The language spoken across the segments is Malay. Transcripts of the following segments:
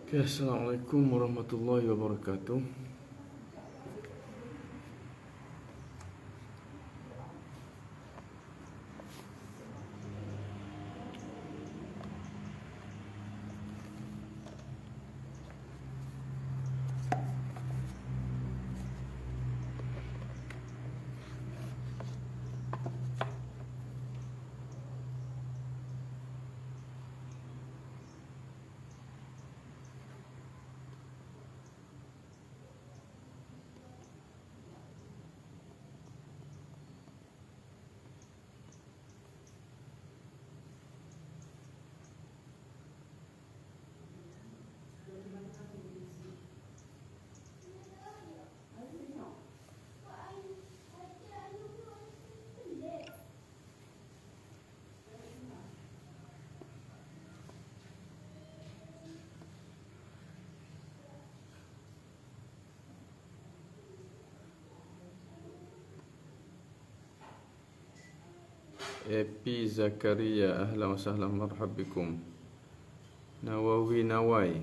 Okay, Assalamualaikum warahmatullahi wabarakatuh. Epi Zakaria, ahlan wa sahlan, marhab bikum. Nawawi Nawai,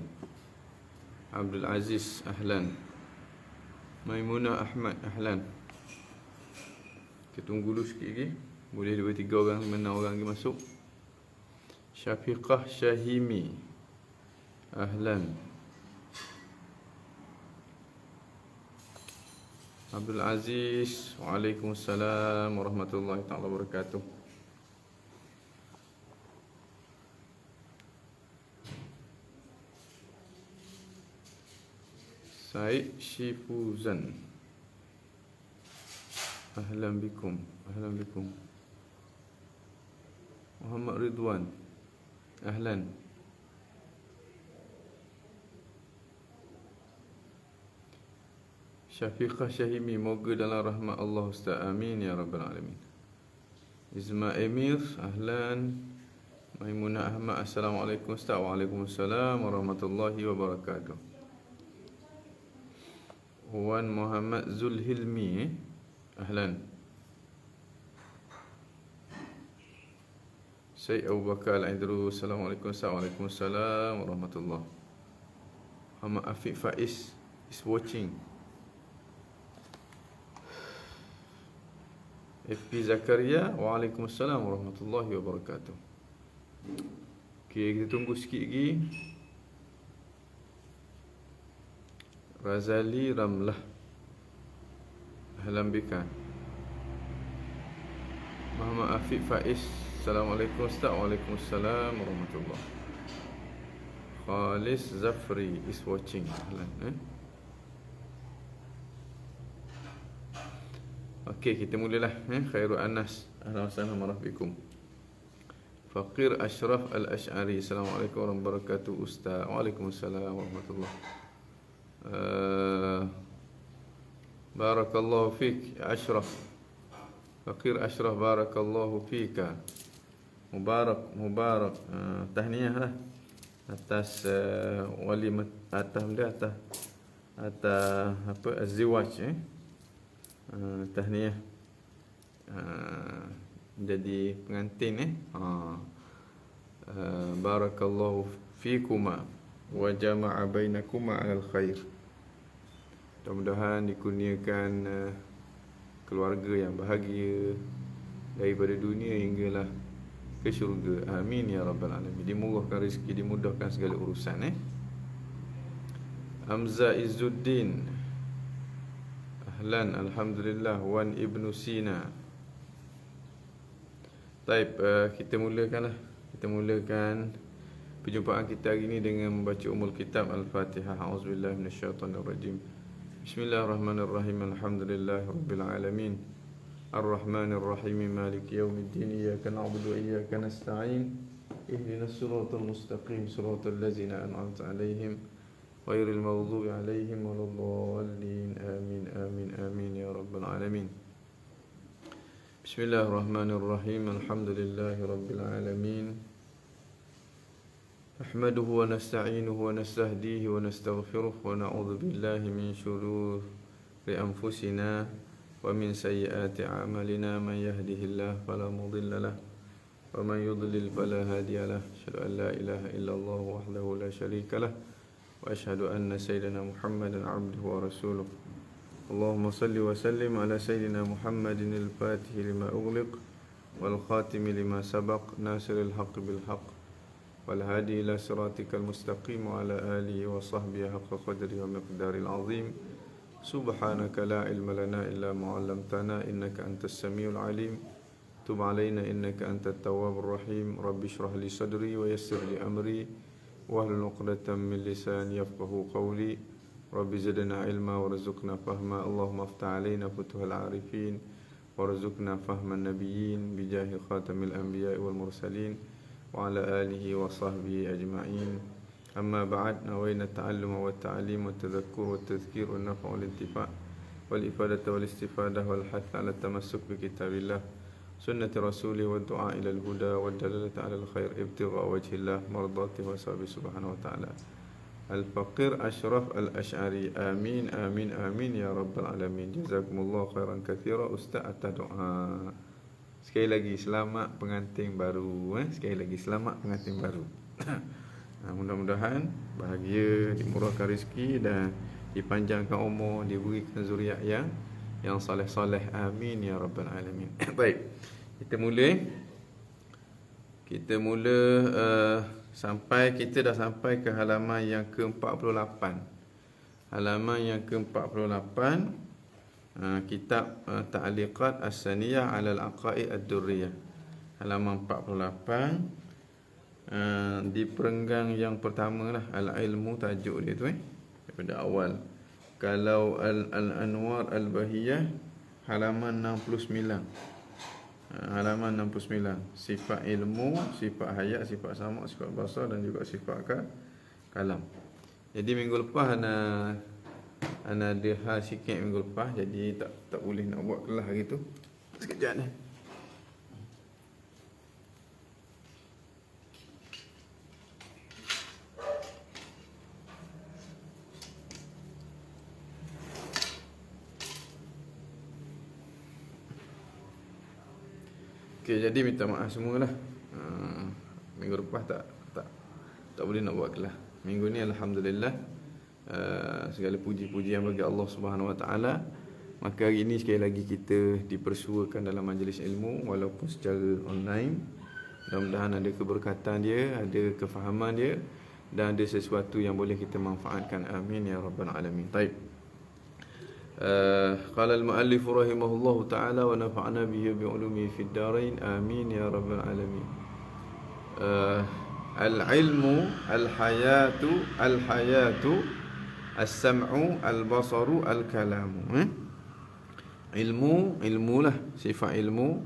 Abdul Aziz, ahlan. Maimunah Ahmad, ahlan. Kita tunggu dulu sikit lagi. Boleh dua tiga orang, 5 orang lagi masuk. Syafiqah Syahimi, ahlan. Abdul Aziz, waalaikumsalam warahmatullahi taala wabarakatuh. Said Shifuzan, ahlan bikum, ahlan bikum. Muhammad Ridwan, ahlan. Syafiqah Syahimi, moga dalam rahmat Allah Ustaz, amin ya rabbal alamin. Izma Emir, ahlan. Maimunah Ahmad, assalamualaikum Ustaz. Waalaikumsalam warahmatullahi wabarakatuh. Wan Muhammad Zulhilmi, ahlan. Syed Abu Bakar Al-Aidrus, assalamualaikum Ustaz. Waalaikumsalam warahmatullahi. Muhammad Afiq Faiz is watching. Epi Zakaria, waalaikumsalam warahmatullahi wabarakatuh. Okay, kita tunggu sikit lagi. Razali Ramlah, ahlan bika. Muhammad Afiq Faiz, assalamualaikum Ustaz. Waalaikumsalam warahmatullahi. Khalis Zafri is watching, ahlan. Okey, kita mulalah. Khairul Anas, ahlan wa sahlan, marhab bikum. Faqir Ashraf Al-Ash'ari, assalamualaikum warahmatullahi wabarakatuh Ustaz. Waalaikumsalam warahmatullahi. Barakallahu fik ya Ashraf. Faqir Ashraf, barakallahu fika. Mubarak. Tahniah lah atas walimat, atas apa, az-ziwaj, tahniah, jadi pengantin. Barakallahu fikuma wa jama'a bainakuma 'alal khair. Mudah-mudahan dikurniakan keluarga yang bahagia daripada dunia hinggalah ke syurga, amin ya rabbal alamin. Dimurahkan rezeki, dimudahkan segala urusan. Hamzah Izzuddin, ahlan, alhamdulillah. Wan Ibnu Sina. Baik, kita mulakan perjumpaan kita hari ini dengan membaca Ummul Kitab Al-Fatihah. A'udzubillahi minasyaitonirrajim. Bismillahirrahmanirrahim. Alhamdulillahirabbil alamin. Ar-Rahmanir-Rahim. Maliki yaumiddin. Iyyaka na'budu wa iyyaka nasta'in. Ihdinas siratal mustaqim. Siratal ladzina an'amta 'alaihim ghairil maghdubi 'alaihim waladdallin. Amin amin amin ya rabbal alamin. Bismillahirrahmanirrahim. Alhamdulillahirabbil alamin. Nahmaduhu wa nasta'inuhu wa nastahdihi wa nastaghfiruh wa na'udzu billahi min shururi anfusina wa min sayyiati a'malina. Man yahdihillahu fala mudilla lahu wa man yudlil fala hadiya lahu. Asyhadu an la ilaha illallah wahdahu la syarika lahu وأشهد أن سيدنا محمدا عبده ورسوله. اللهم صل وسلم على سيدنا محمد الفاتح لما أغلق والخاتم لما سبق ناصر الحق بالحق والهادي إلى صراطك المستقيم وعلى آله وصحبه حق قدره ومقداره العظيم. سبحانك لا علم لنا إلا ما علمتنا إنك أنت السميع العليم. تب علينا إنك أنت التواب الرحيم. رب اشرح لي صدري ويسر لي أمري واحلل عقدة من لساني يفقهوا قولي. رب زدنا علما وارزقنا فهما. اللهم افتح علينا فتوح العارفين وارزقنا فهم النبيين بجاه خاتم الأنبياء والمرسلين وعلى آله وصحبه أجمعين. أما بعد، نوينا التعلم والتعليم والتذكر والتذكير والنفع والانتفاع والإفادة والاستفادة والحث على التمسك بكتاب الله سنة رسوله والدعاء إلى الهدى والدلالة على الخير ابتغاء وجه الله مرضاته وصحبه سبحانه وتعالى. الفقير أشرف الأشعري. آمين آمين آمين يا رب العالمين. جزاكم الله خيرا كثيرا. Ustaz atas doa. Sekali lagi selamat pengantin baru. Sekali lagi selamat pengantin baru. Mudah-mudahan bahagia, dimurahkan rezeki dan dipanjangkan umur, diberikan zuriat yang soleh-soleh. Amin ya rabbal alamin. Baik. Kita mula kita dah sampai ke halaman yang ke-48. Halaman yang ke-48 kitab Ta'liqat As-Saniyah 'ala al-Aqaid Ad-Durriyah. Halaman 48 di perenggang yang pertama lah, al-ilmu, tajuk dia tu daripada awal. Kalau al-Anwar Al-Bahiyah halaman 69. Halaman 69, sifat ilmu, sifat hayat, sifat sama', sifat basar dan juga sifat kalam. Jadi minggu lepas ana ada hal sikit minggu lepas, jadi tak boleh nak buat kelas hari tu. Sekejap ni. Okey, jadi minta maaf semualah. Minggu lepas tak boleh nak buat kelas. Minggu ni alhamdulillah, segala puji-pujian bagi Allah Subhanahu Wa Taala. Maka hari ini sekali lagi kita dipersuakan dalam majlis ilmu walaupun secara online. Mudah-mudahan ada keberkatan dia, ada kefahaman dia dan ada sesuatu yang boleh kita manfaatkan. Amin ya rabbal alamin. Baik. قال المؤلف رحمه الله تعالى ونفعنا به بعلومه في الدارين آمين يا رب العالمين. العلم الحياة السمع البصر الكلام. Ilmu lah, sifat ilmu,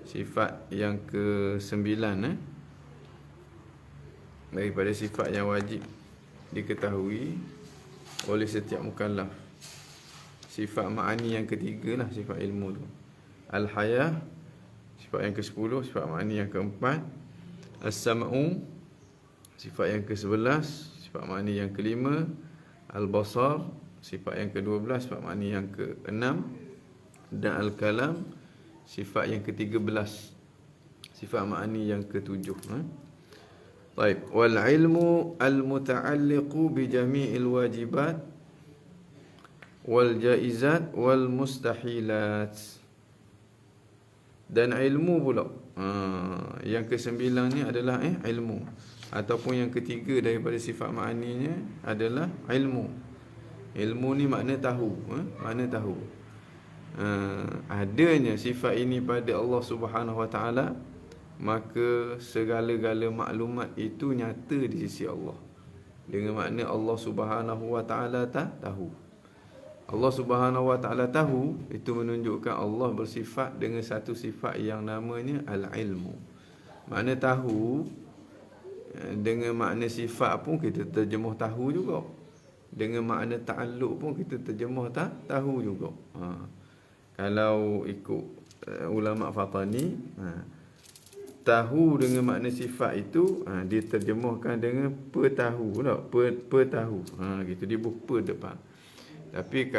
sifat yang ke-9 daripada sifat yang wajib diketahui oleh setiap mukallaf. Sifat ma'ani yang ketiga lah sifat ilmu tu. Al-hayah, sifat yang ke-10, sifat ma'ani yang ke-4. As-sam'u, sifat yang ke-11, sifat ma'ani yang ke-5. Al-basar, sifat yang ke-12, sifat ma'ani yang ke-6. Dan al-kalam, sifat yang ke-13, sifat ma'ani yang ke-7. Baik. Wal ilmu al-muta'alliqu bi jami'il wajibat wal jaizat wal mustahilat. Dan ilmu pula, yang ke-9 ni adalah ilmu, ataupun yang ketiga daripada sifat ma'aninya adalah ilmu. Ilmu ni makna tahu, makna tahu. Adanya sifat ini pada Allah Subhanahu Wa Taala, maka segala-gala maklumat itu nyata di sisi Allah. Dengan makna Allah Subhanahu Wa Taala tahu. Allah Subhanahu Wa Taala tahu, itu menunjukkan Allah bersifat dengan satu sifat yang namanya al-ilmu. Makna tahu, dengan makna sifat pun kita terjemah tahu juga. Dengan makna ta'alluq pun kita terjemah tahu juga. Kalau ikut ulama Fatani, tahu dengan makna sifat itu diterjemahkan dengan petahu tak? Petahu. Gitu dia per depan. Tapi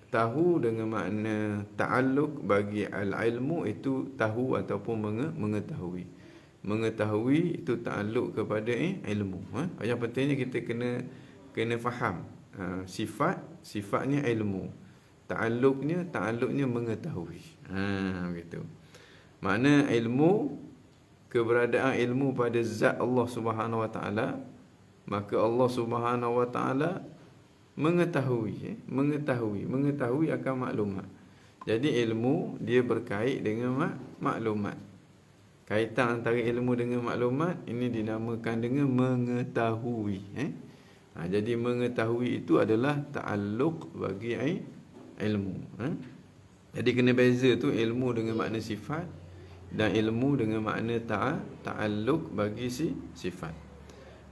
tahu dengan makna ta'alluq bagi al-ilmu itu tahu ataupun mengetahui. Mengetahui itu ta'alluq kepada ilmu. Yang pentingnya kita kena kena faham. Sifatnya ilmu. Ta'alluqnya mengetahui. Begitu. Makna ilmu, keberadaan ilmu pada zat Allah Subhanahu Wa Taala, maka Allah Subhanahu Wa Taala mengetahui akan maklumat. Jadi ilmu dia berkait dengan maklumat. Kaitan antara ilmu dengan maklumat ini dinamakan dengan mengetahui. Jadi mengetahui itu adalah ta'alluq bagi ilmu. Jadi kena beza tu ilmu dengan makna sifat dan ilmu dengan makna ta'alluq bagi sifat.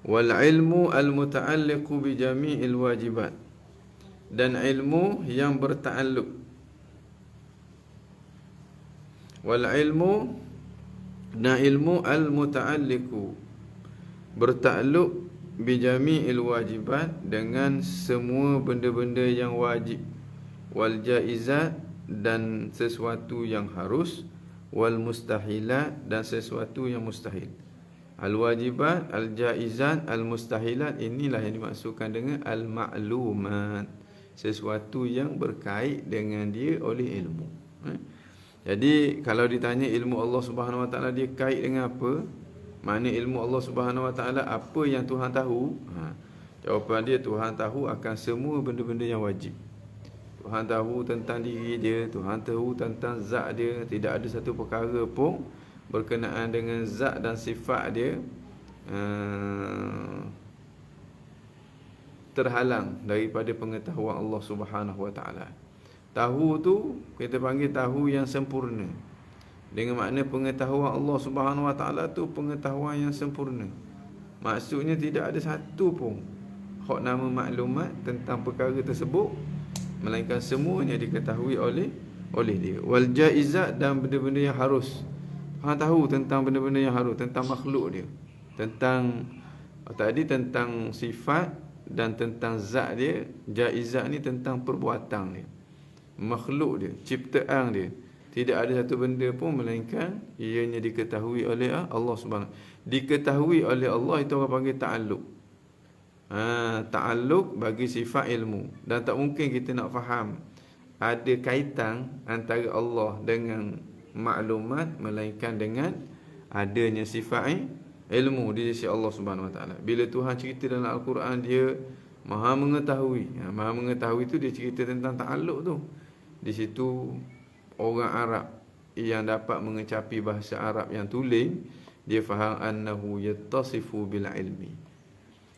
Wal ilmu al muta'alliqu bi jami'il wajibat. Dan ilmu yang berta'alluq. Wal ilmu dan ilmu al muta'alliqu berta'alluq bi jami'il wajibat, dengan semua benda-benda yang wajib, wal jaizat dan sesuatu yang harus, wal mustahilat dan sesuatu yang mustahil. Al wajibat, al jaizat, al mustahilat, inilah yang dimaksudkan dengan al ma'lumat, sesuatu yang berkait dengan dia oleh ilmu. Jadi kalau ditanya ilmu Allah Subhanahu Wa Taala dia kait dengan apa? Makna ilmu Allah Subhanahu Wa Taala apa yang Tuhan tahu? Jawapan dia, Tuhan tahu akan semua benda-benda yang wajib. Tuhan tahu tentang diri dia, Tuhan tahu tentang zat dia. Tidak ada satu perkara pun berkenaan dengan zat dan sifat dia terhalang daripada pengetahuan Allah Subhanahu Wa Taala. Tahu tu kita panggil tahu yang sempurna. Dengan makna pengetahuan Allah Subhanahu Wa Taala tu pengetahuan yang sempurna. Maksudnya tidak ada satu pun hak nama maklumat tentang perkara tersebut, melainkan semuanya diketahui oleh dia. Wal jaizat dan benda-benda yang harus. Tuhan tahu tentang benda-benda yang harus, tentang makhluk dia. Tentang sifat dan tentang zat dia. Jaizat ni tentang perbuatan dia, makhluk dia, ciptaan dia. Tidak ada satu benda pun melainkan ianya diketahui oleh Allah Subhanahu. Diketahui oleh Allah itu orang panggil ta'alluq. Ta'alluq bagi sifat ilmu. Dan tak mungkin kita nak faham ada kaitan antara Allah dengan maklumat melainkan dengan adanya sifat ilmu di sisi Allah Subhanahu Wa Taala. Bila Tuhan cerita dalam Al-Quran dia Maha mengetahui. Maha mengetahui itu dia cerita tentang ta'alluq tu. Di situ orang Arab yang dapat mengecapi bahasa Arab yang tulen, dia faham annahu yattasifu bil ilmi.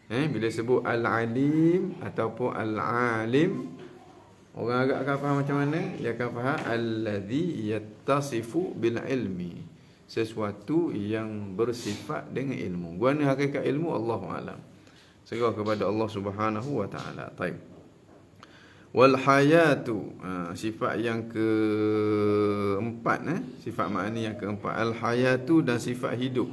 Bila sebut al-alim ataupun al-alim, orang Arab akan faham macam mana? Dia akan faham alladhi yattasifu bil ilmi, sesuatu yang bersifat dengan ilmu. Guana hakikat ilmu Allahu a'lam. Serah kepada Allah Subhanahu Wa Taala. Baik. Wal hayatu, sifat yang keempat, sifat makna yang keempat, al hayatu, dan sifat hidup.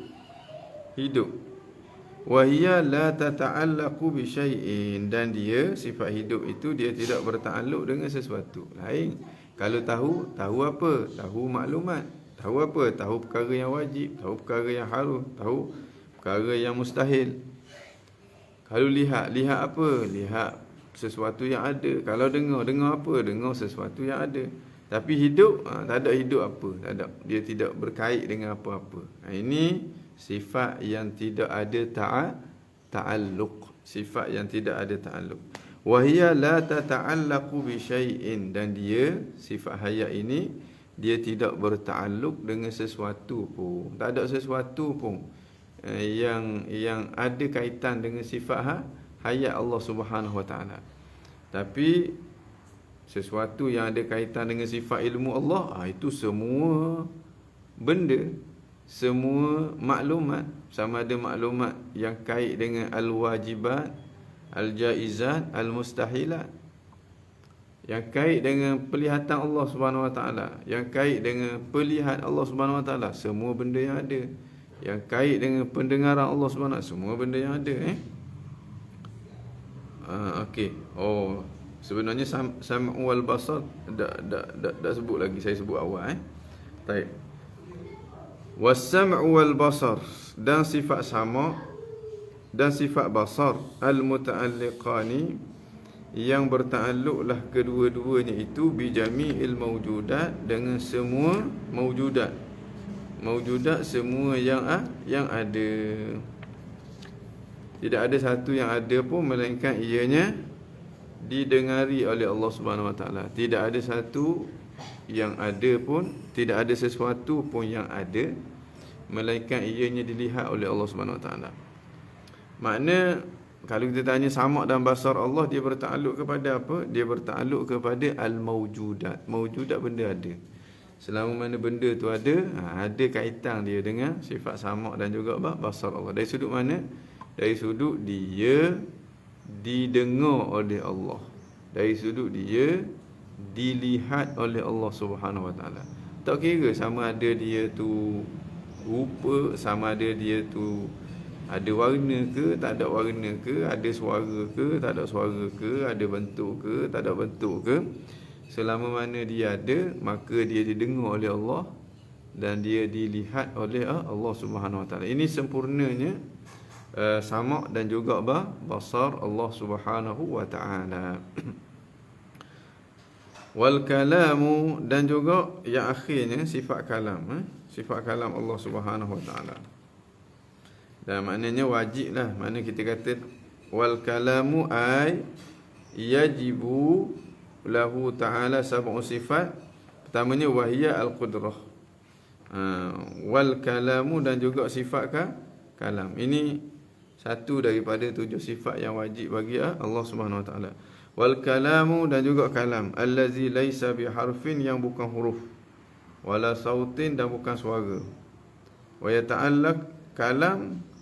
Wa hiya la tata'allaqu bi syai'in, dan dia sifat hidup itu dia tidak bertakluk dengan sesuatu lain. Kalau tahu apa? Tahu maklumat. Tahu apa? Tahu perkara yang wajib, tahu perkara yang harus, tahu perkara yang mustahil. Kalau lihat apa? Lihat sesuatu yang ada. Kalau dengar apa? Dengar sesuatu yang ada. Tapi hidup, tak ada hidup apa? Tak ada. Dia tidak berkait dengan apa-apa. Ini sifat yang tidak ada ta'alluq. Sifat yang tidak ada ta'alluq. Wa hiya la tata'allaqu bi syai'in, dan dia sifat hayat ini dia tidak berta'alluq dengan sesuatu pun. Tak ada sesuatu pun yang ada kaitan dengan sifat hayat Allah Subhanahu Wa Taala. Tapi sesuatu yang ada kaitan dengan sifat ilmu Allah, itu semua benda, semua maklumat, sama ada maklumat yang kait dengan al-wajibat, al-jaizat, al-mustahilat, yang kait dengan pelihatan Allah Subhanahu Wa Taala, yang kait dengan pelihat Allah Subhanahu Wa Taala, semua benda yang ada. Yang kait dengan pendengaran Allah Subhanahu Wa Taala, semua benda yang ada. Okey. Sebenarnya sam'u wal basar dah sebut lagi, saya sebut awal. Baik. Was-sam'u wal basar, dan sifat sama dan sifat basar al-muta'alliqani yang bertaalluklah kedua-duanya itu bi jami'il mawjudat dengan semua mawjudat. Mawjudat semua yang ada. Tidak ada satu yang ada pun melainkan ianya didengari oleh Allah Subhanahu Wa Taala. Tidak ada satu yang ada pun, tidak ada sesuatu pun yang ada melainkan ianya dilihat oleh Allah Subhanahu Wa Taala. Makna kalau kita tanya samak dan basar Allah, dia bertakluk kepada apa? Dia bertakluk kepada al-mawjudat. Mawjudat benda ada. Selama mana benda tu ada, ada kaitan dia dengan sifat samak dan juga basar Allah. Dari sudut mana? Dari sudut dia didengar oleh Allah. Dari sudut dia dilihat oleh Allah Subhanahu Wa Taala. Tak kira sama ada dia tu rupa, sama ada dia tu ada warna ke, tak ada warna ke, ada suara ke, tak ada suara ke, ada bentuk ke, tak ada bentuk ke. Selama mana dia ada, maka dia didengar oleh Allah dan dia dilihat oleh Allah Subhanahu Wa Taala. Ini sempurnanya samak dan juga basar Allah Subhanahu Wa Taala. Wal kalamu, dan juga yang akhirnya sifat kalam, sifat kalam Allah Subhanahu Wa Taala. Dan maknanya wajiblah, mana kita kata wal kalamu ay yajibu lahu ta'ala sab'u sifat. Pertamanya wahiyya al-qudrah. Wal kalamu, dan juga sifat kalam. Ini satu daripada 7 sifat yang wajib bagi Allah Subhanahu Wa Taala. Wal kalamu, dan juga kalam, allazi laisa bi harfin, yang bukan huruf, wala sautin, dan bukan suara. Wa yata'allaq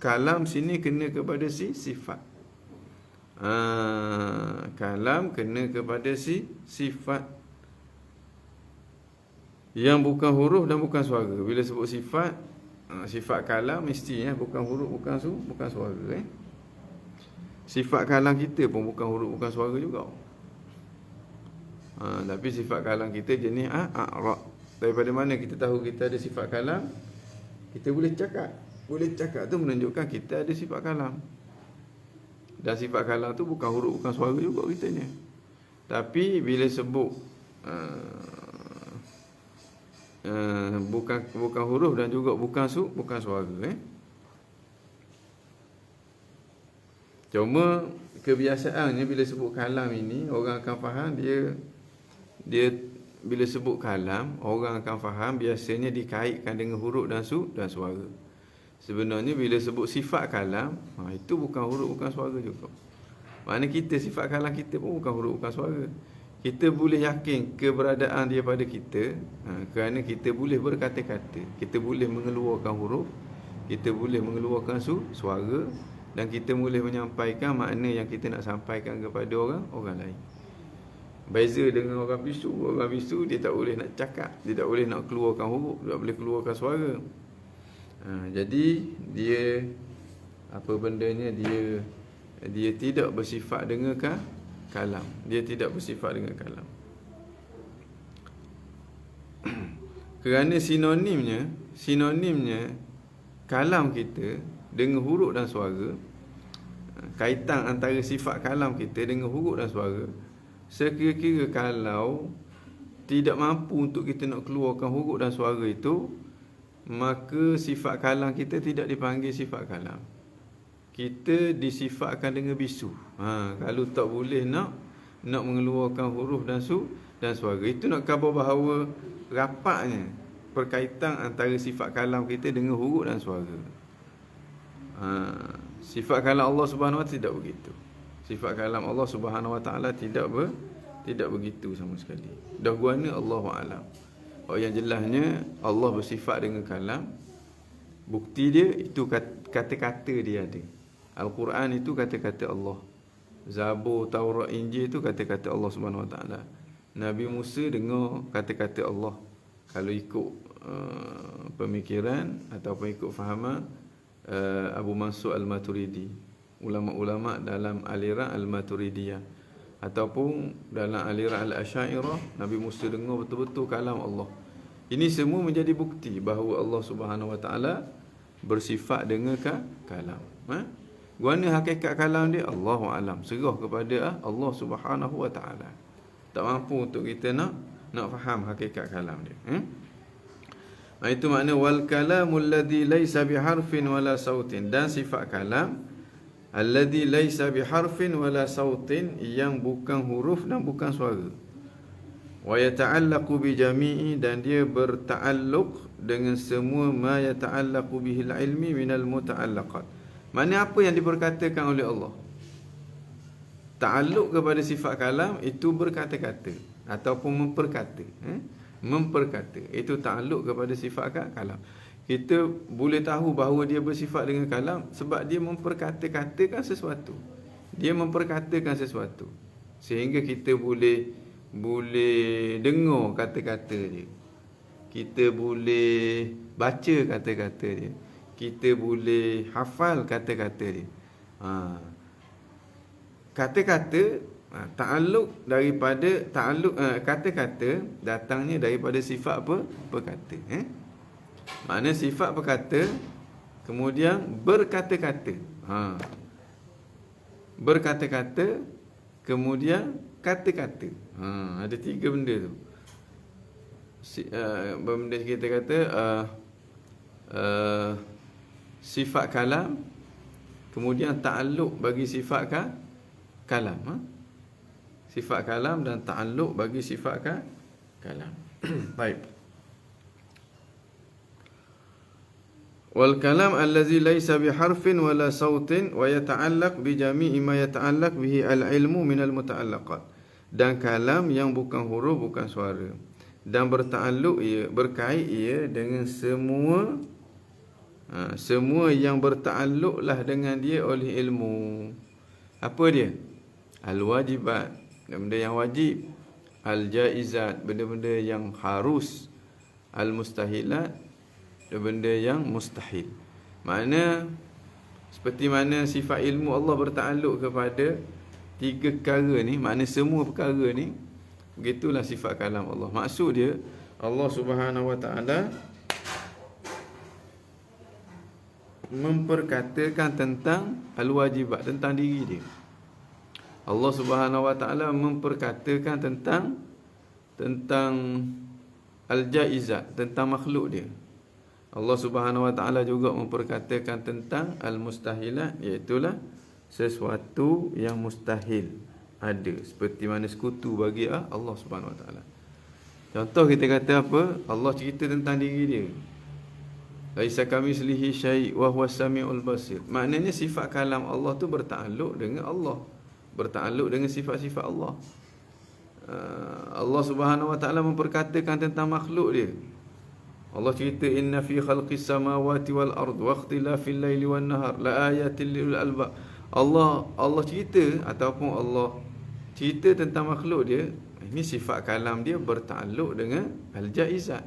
kalam sini kena kepada sifat. Kalam kena kepada sifat yang bukan huruf dan bukan suara. Bila sebut sifat, sifat kalam mestinya bukan huruf, bukan suara. Sifat kalam kita pun bukan huruf, bukan suara juga. Tapi sifat kalam kita jenis a'ra. Daripada mana kita tahu kita ada sifat kalam? Kita boleh cakap. Boleh cakap tu menunjukkan kita ada sifat kalam. Dan sifat kalam tu bukan huruf, bukan suara juga kitanya. Tapi bila sebut bukan huruf dan juga bukan suara. Cuma kebiasaannya bila sebut kalam ini, orang akan faham dia bila sebut kalam, orang akan faham biasanya dikaitkan dengan huruf dan suara. Sebenarnya bila sebut sifat kalam, itu bukan huruf, bukan suara juga. Maknanya kita, sifat kalam kita pun bukan huruf, bukan suara. Kita boleh yakin keberadaan dia pada kita, kerana kita boleh berkata-kata, kita boleh mengeluarkan huruf, kita boleh mengeluarkan suara, dan kita boleh menyampaikan makna yang kita nak sampaikan kepada orang lain. Beza dengan orang bisu dia tak boleh nak cakap, dia tak boleh nak keluarkan huruf, tak boleh keluarkan suara. Jadi dia apa bendanya, dia tidak bersifat dengan kalam. Dia tidak bersifat dengan kalam. Kerana sinonimnya kalam kita dengan huruf dan suara, kaitan antara sifat kalam kita dengan huruf dan suara, sekira-kira kalau tidak mampu untuk kita nak keluarkan huruf dan suara itu, maka sifat kalam kita tidak dipanggil sifat kalam. Kita disifatkan dengan bisu. Kalau tak boleh nak mengeluarkan huruf dan suara, itu nak khabar bahawa rapatnya perkaitan antara sifat kalam kita dengan huruf dan suara. Sifat kalam Allah Subhanahu Wa Taala tidak begitu. Sifat kalam Allah Subhanahu Wa Taala tidak begitu sama sekali. Dah guana Allahu a'lam. Yang jelasnya Allah bersifat dengan kalam. Bukti dia itu kata-kata dia ada. Al-Quran itu kata-kata Allah. Zabur, Taurat, Injil itu kata-kata Allah Subhanahu Wa Taala. Nabi Musa dengar kata-kata Allah. Kalau ikut pemikiran ataupun ikut fahaman Abu Mansur Al-Maturidi, ulama-ulama dalam aliran Al-Maturidiyah ataupun dalam aliran Al-Asy'ariyah, Nabi Musa dengar betul-betul kalam Allah. Ini semua menjadi bukti bahawa Allah Subhanahu Wa Taala bersifat dengan kalam. Guana hakikat kalam dia Allahu alam, serah kepada Allah Subhanahu wa taala. Tak mampu untuk kita nak faham hakikat kalam dia. Itu makna wal kalamul ladzi laisa biharfin wala sautin, dan sifat kalam alladzi laisa biharfin wala sautin, yang bukan huruf dan bukan suara. Wa yata'allaqu bi jami'i, dan dia berta'alluq dengan semua ma yata'allaqu bihil ilmi minal muta'allaqat. Mana apa yang diperkatakan oleh Allah. Ta'alluq kepada sifat kalam itu berkata-kata ataupun memperkata. Memperkata. Itu ta'alluq kepada sifat kalam. Kita boleh tahu bahawa dia bersifat dengan kalam sebab dia memperkata-katakan sesuatu. Dia memperkatakan sesuatu. Sehingga kita boleh dengar kata-kata dia. Kita boleh baca kata-kata dia. Kita boleh hafal kata-kata dia. Kata-kata ta'alluq daripada kata-kata datangnya daripada sifat berkata. Makna sifat berkata kemudian berkata-kata. Berkata-kata kemudian kata-kata. Ada tiga benda tu. Benda kita kata sifat kalam, kemudian ta'alluq bagi sifat kalam. Sifat kalam dan ta'alluq bagi sifat kalam. Baik. Wal kalam allazi laisa biharfin wala sautin wa yata'allaq bi jami'i ma yata'allaq bihi al-ilmu min al-muta'allaqat. Dan kalam yang bukan huruf, bukan suara, dan berkait ia dengan semua yang berta'alluqlah dengan dia oleh ilmu. Apa dia? Al-wajibat, benda yang wajib. Al-jaizat, benda-benda yang harus. Al-mustahilat, benda yang mustahil. Makna seperti mana sifat ilmu Allah berta'alluq kepada tiga perkara ni, makna semua perkara ni, begitulah sifat kalam Allah. Maksud dia Allah Subhanahu wa taala memperkatakan tentang al-wajibat, tentang diri dia. Allah Subhanahu wa taala memperkatakan tentang al-jaizat, tentang makhluk dia. Allah Subhanahu wa taala juga memperkatakan tentang al-mustahilat, iaitu sesuatu yang mustahil ada, seperti mana sekutu bagi Allah Subhanahu wa taala. Contoh kita kata apa? Allah cerita tentang diri dia. Laisa kamitslihi syai' wa huwas samiul basir. Maknanya sifat kalam Allah tu berta'alluq dengan Allah, berta'alluq dengan sifat-sifat Allah. Allah Subhanahu wa taala memperkatakan tentang makhluk dia. Allah cerita inna fi khalqis samawati wal ard wa ikhtilafil laili wan nahar la ayatin lil albab. Allah cerita ataupun Allah cerita tentang makhluk dia. Ini sifat kalam dia berta'alluq dengan al-jaizat.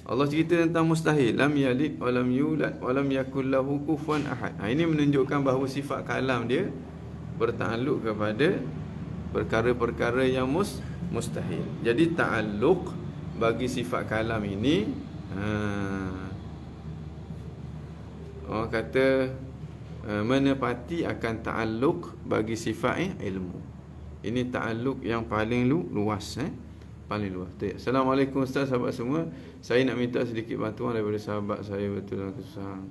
Allah cerita tentang mustahil, lam yalid wa lam yulad wa lam yakul lahu kufuwan ahad. Ini menunjukkan bahawa sifat kalam dia berta'alluq kepada perkara-perkara yang mustahil. Jadi ta'alluq bagi sifat kalam ini, orang kata menepati akan ta'alluq bagi sifat ilmu. Ini ta'alluq yang paling luas, paling luas. Assalamualaikum Ustaz, sahabat semua. Saya nak minta sedikit bantuan daripada sahabat saya betul dalam kesusahan.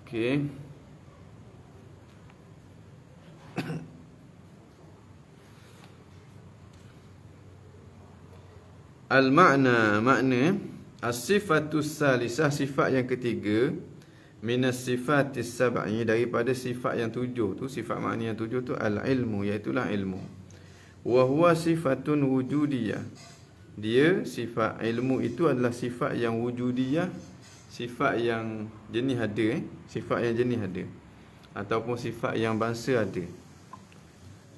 Okey. Al-makna, makna as-sifatus salisah, sifat yang ketiga, minas sifatis sab'i, daripada sifat yang tujuh tu, sifat makna yang tujuh tu al-ilmu, iaitu ilmu. Wa huwa sifatun wujudiyah. Dia sifat ilmu itu adalah sifat yang wujudiyah, sifat yang jenis ada, sifat yang jenis ada, ataupun sifat yang bangsa ada.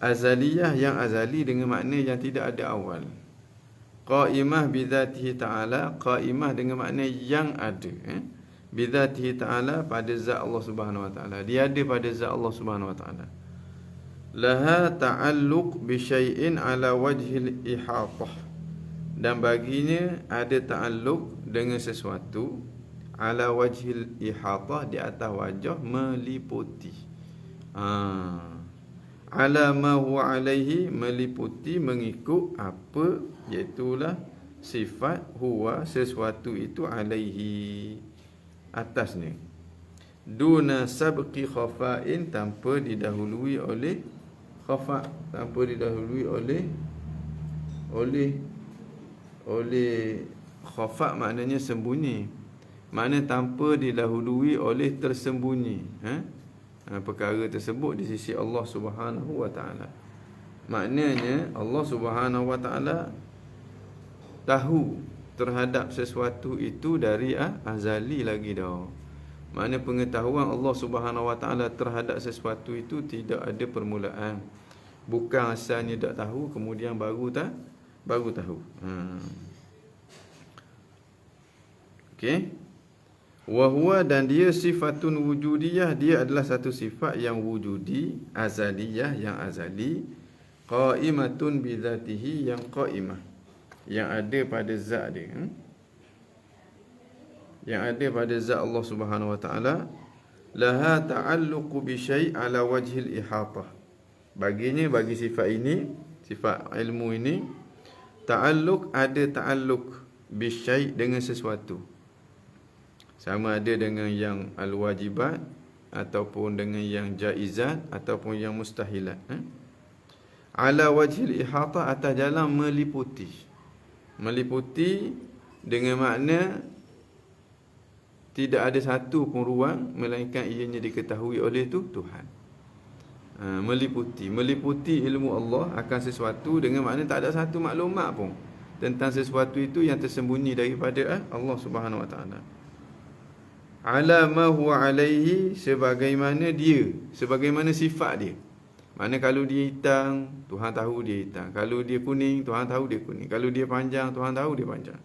Azaliyah, yang azali dengan makna yang tidak ada awal. Qaimah bidzatihi ta'ala, qaimah dengan makna yang ada, bidzatihi ta'ala, pada zat Allah Subhanahu wa taala. Dia ada pada zat Allah Subhanahu wa taala. laha ta'alluq bi syai'in ala wajhil ihatah, dan baginya ada ta'alluq dengan sesuatu ala wajhil ihatah, di atas wajah meliputi. Ala ma huwa alaihi, meliputi mengikut apa, iaitulah sifat huwa, sesuatu itu, alaihi, atasnya. Duna sabqi khafa'in, tanpa didahului oleh khafa', tanpa didahului oleh khafa', maknanya sembunyi, makna tanpa didahului oleh tersembunyi perkara tersebut di sisi Allah Subhanahu wa taala. Maknanya Allah Subhanahu wa taala tahu terhadap sesuatu itu dari azali lagi dah. Makna pengetahuan Allah Subhanahu wa taala terhadap sesuatu itu tidak ada permulaan. Bukan asalnya tak tahu kemudian baru tahu. Okey. Wa huwa, dan dia sifatun wujudiyah, dia adalah satu sifat yang wujudi, azaliyah, yang azali, qaimatun bi dzatihi, yang qaimah, yang ada pada zat dia, yang ada pada zat Allah Subhanahu wa taala. Laha ta'alluqu bi syai' ala wajhil ihatah, baginya, bagi sifat ini, sifat ilmu ini, ta'alluq, ada ta'alluq bi syai', dengan sesuatu, sama ada dengan yang al-wajibat ataupun dengan yang jaizat ataupun yang mustahilat. Ala wajhil ihata, atas jalan meliputi. Meliputi dengan makna tidak ada satu pun ruang melainkan ianya diketahui oleh Tuhan. Meliputi ilmu Allah akan sesuatu dengan makna tak ada satu maklumat pun tentang sesuatu itu yang tersembunyi daripada Allah Subhanahu wa taala. Ala ma huwa alaihi, sebagaimana dia, sebagaimana sifat dia. Mana kalau dia hitam, Tuhan tahu dia hitam. Kalau dia kuning, Tuhan tahu dia kuning. Kalau dia panjang, Tuhan tahu dia panjang.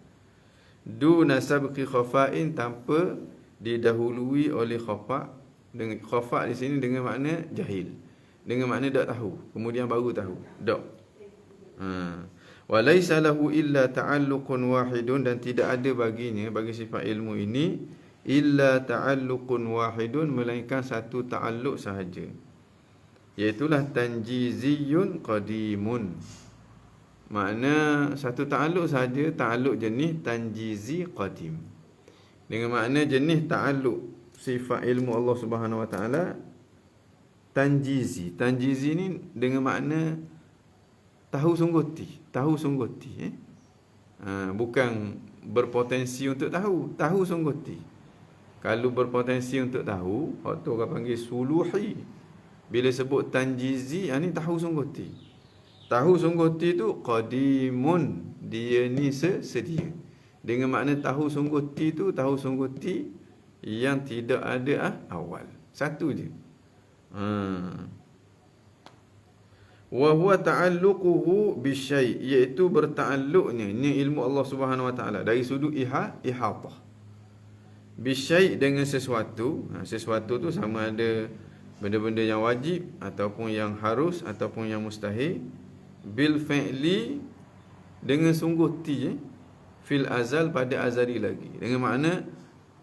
Duna sabqi khafa'in, tanpa didahului oleh khafa'. Dengan khafa' di sini dengan makna jahil, dengan makna tak tahu, kemudian baru tahu. Tak. Wa laisa lahu illa ta'alluqun wahidun, dan tidak ada baginya, bagi sifat ilmu ini, illa ta'alluqun wahidun, melainkan satu ta'alluq sahaja, iaitulah tanjiziyun qadimun. Makna satu ta'alluq sahaja, ta'alluq jenis tanjizi qadim, dengan makna jenis ta'alluq sifat ilmu Allah Subhanahu wa taala tanjizi. Tanjizi ni dengan makna tahu sungguh-ti, bukan berpotensi untuk tahu sungguh-ti. Kalau berpotensi untuk tahu, waktu orang panggil suluhi. Bila sebut tanjizi, ni tahu sungguh-ti. Tahu sungguh-ti tu qadimun, dia ni sedia. Dengan makna tahu sungguh-ti tu, tahu sungguh-ti yang tidak ada awal. Satu je. Wa huwa ta'alluquhu bisyai', iaitu berta'alluqnya ni ilmu Allah Subhanahu wa taala dari sudut ihatah. Bisyai' dengan sesuatu. Sesuatu tu sama ada benda-benda yang wajib ataupun yang harus ataupun yang mustahil. Bil fi'li, dengan sungguh-ti, fil azal, pada azali lagi. Dengan makna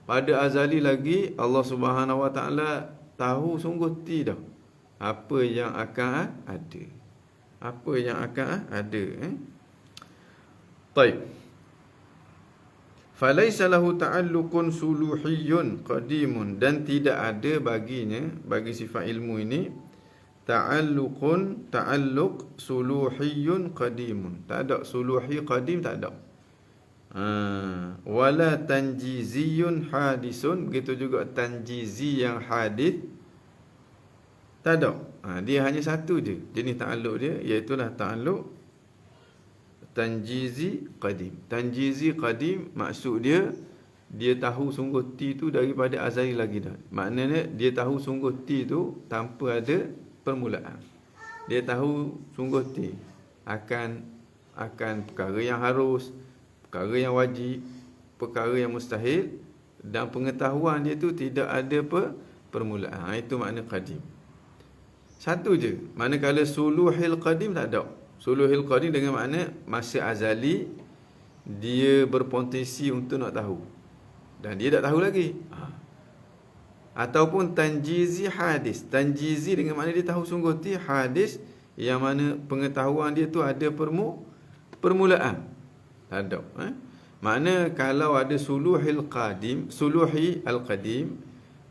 pada azali lagi Allah Subhanahu wa taala tahu sungguh-ti dah apa yang akan ada. Apa yang akan ada. Baik. Falaisa lahu ta'alluqun suluhiyyun qadimun, dan tidak ada baginya, bagi sifat ilmu ini, ta'alluq suluhiyyun qadimun. Tak ada suluhi qadim, tak ada. Wala tanjiziyun hadisun, begitu juga tanjizi yang hadis tak ada. Dia hanya satu je jenis ta'alluq dia, iaitulah ta'alluq tanjizi qadim. Tanjizi qadim maksud dia tahu sungguh-ti tu daripada azali lagi dah. Maknanya dia tahu sungguh-ti tu tanpa ada permulaan. Dia tahu sungguh-ti akan perkara yang harus, perkara yang wajib, perkara yang mustahil, dan pengetahuan dia tu tidak ada permulaan. Itu makna qadim. Satu je. Manakala suluhil qadim tak ada. Suluhil qadim dengan makna masa azali dia berpotensi untuk nak tahu. Dan dia tak tahu lagi. Ataupun tanjizi hadis. Tanjizi dengan makna dia tahu sungguh ti, hadis yang mana pengetahuan dia tu ada permulaan. Tak ada. Makna kalau ada suluhi al-qadim,